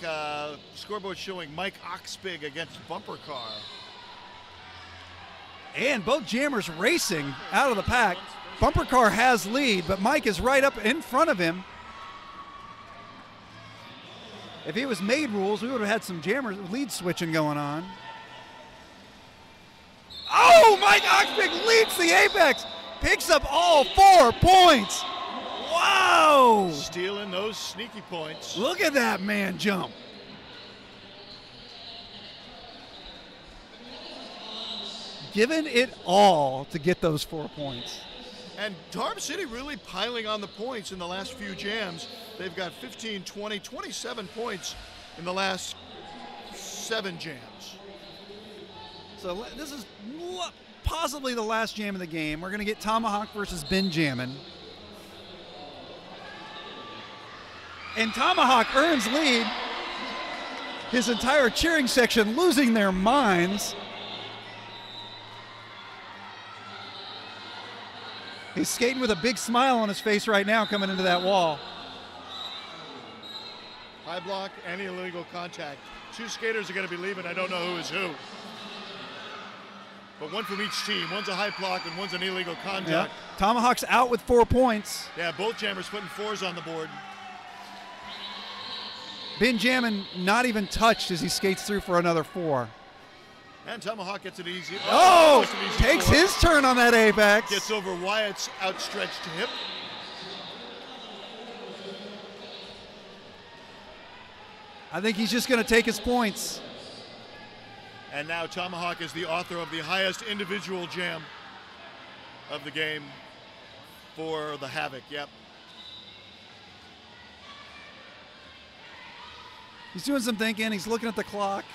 scoreboard showing Mike Oxbig against Bumper Car. And both jammers racing out of the pack. Bumper Car has lead, but Mike is right up in front of him. If it was made rules, we would have had some jammers lead switching going on. Oh, Mike Oxbig leads the Apex, picks up all 4 points. Wow! Stealing those sneaky points. Look at that man jump. Given it all to get those 4 points. And Harm City really piling on the points in the last few jams. They've got 15, 20, 27 points in the last 7 jams. So this is possibly the last jam of the game. We're going to get Tomahawk versus Benjamin. And Tomahawk earns lead. His entire cheering section losing their minds. He's skating with a big smile on his face right now coming into that wall. High block and illegal contact. 2 skaters are going to be leaving. I don't know who is who. But one from each team. One's a high block and one's an illegal contact. Yep. Tomahawk's out with 4 points. Yeah, both jammers putting 4s on the board. Benjamin not even touched as he skates through for another 4. And Tomahawk gets it easy. Oh, an easy takes 4. his turn on that Apex. Gets over Wyatt's outstretched hip. I think he's just going to take his points. And now Tomahawk is the author of the highest individual jam of the game for the Havoc. Yep. He's doing some thinking. He's looking at the clock.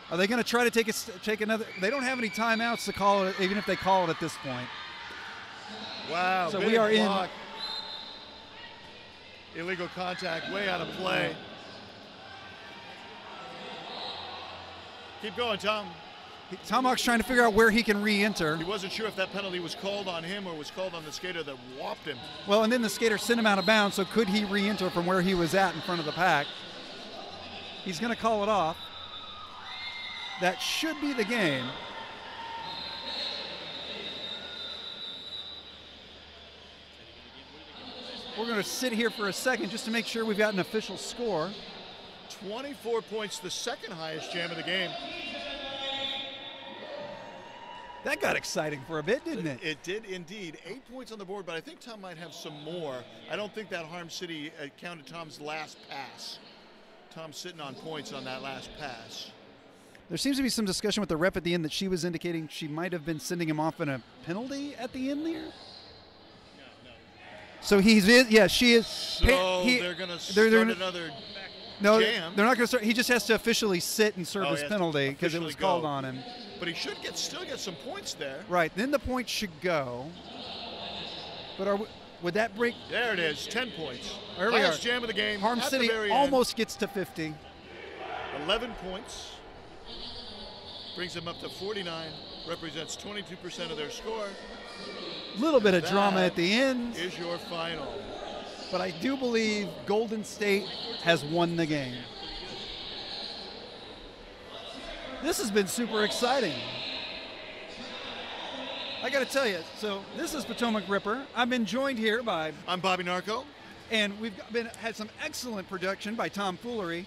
Are they going to try to take another? They don't have any timeouts to call it, even if they call it at this point. Wow. So big we are block. Illegal contact, way out of play. Keep going, Tom. Tomahawk's trying to figure out where he can re-enter. He wasn't sure if that penalty was called on him or was called on the skater that whopped him. Well, and then the skater sent him out of bounds, so could he re-enter from where he was at in front of the pack? He's going to call it off. That should be the game. We're going to sit here for a second just to make sure we've got an official score. 24 points, the second highest jam of the game. That got exciting for a bit, didn't it? It did indeed. 8 points on the board, but I think Tom might have some more. I don't think that Harm City counted Tom's last pass. Tom's sitting on points on that last pass. There seems to be some discussion with the rep at the end that she was indicating she might have been sending him off in a penalty at the end there. No. So he's in, yeah, she is. So they're going to start another no, jam. They're not going to start. He just has to officially sit and serve his penalty because it was called on him. But he should still get some points there. Right, then the points should go. But would that break? There it is, 10 points. There we Highest are. jam of the game. Harm at City the very almost gets to 50. 11 points. Brings them up to 49. Represents 22% of their score. A little bit of drama at the end. Is your final. But I do believe Golden State has won the game. This has been super exciting. I got to tell you, so this is Potomac Ripper. I've been joined here by... I'm Bobby Narco. And we've had some excellent production by Tom Foolery.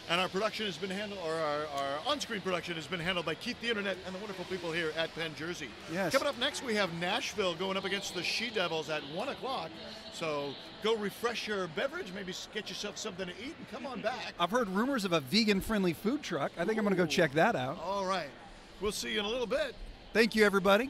And our production has been handled, or our on-screen production has been handled by Keith the Internet and the wonderful people here at Penn, Jersey. Yes. Coming up next, we have Nashville going up against the She-Devils at 1 o'clock. So go refresh your beverage, maybe get yourself something to eat, and come on back. I've heard rumors of a vegan-friendly food truck. I think I'm going to go check that out. All right. We'll see you in a little bit. Thank you, everybody.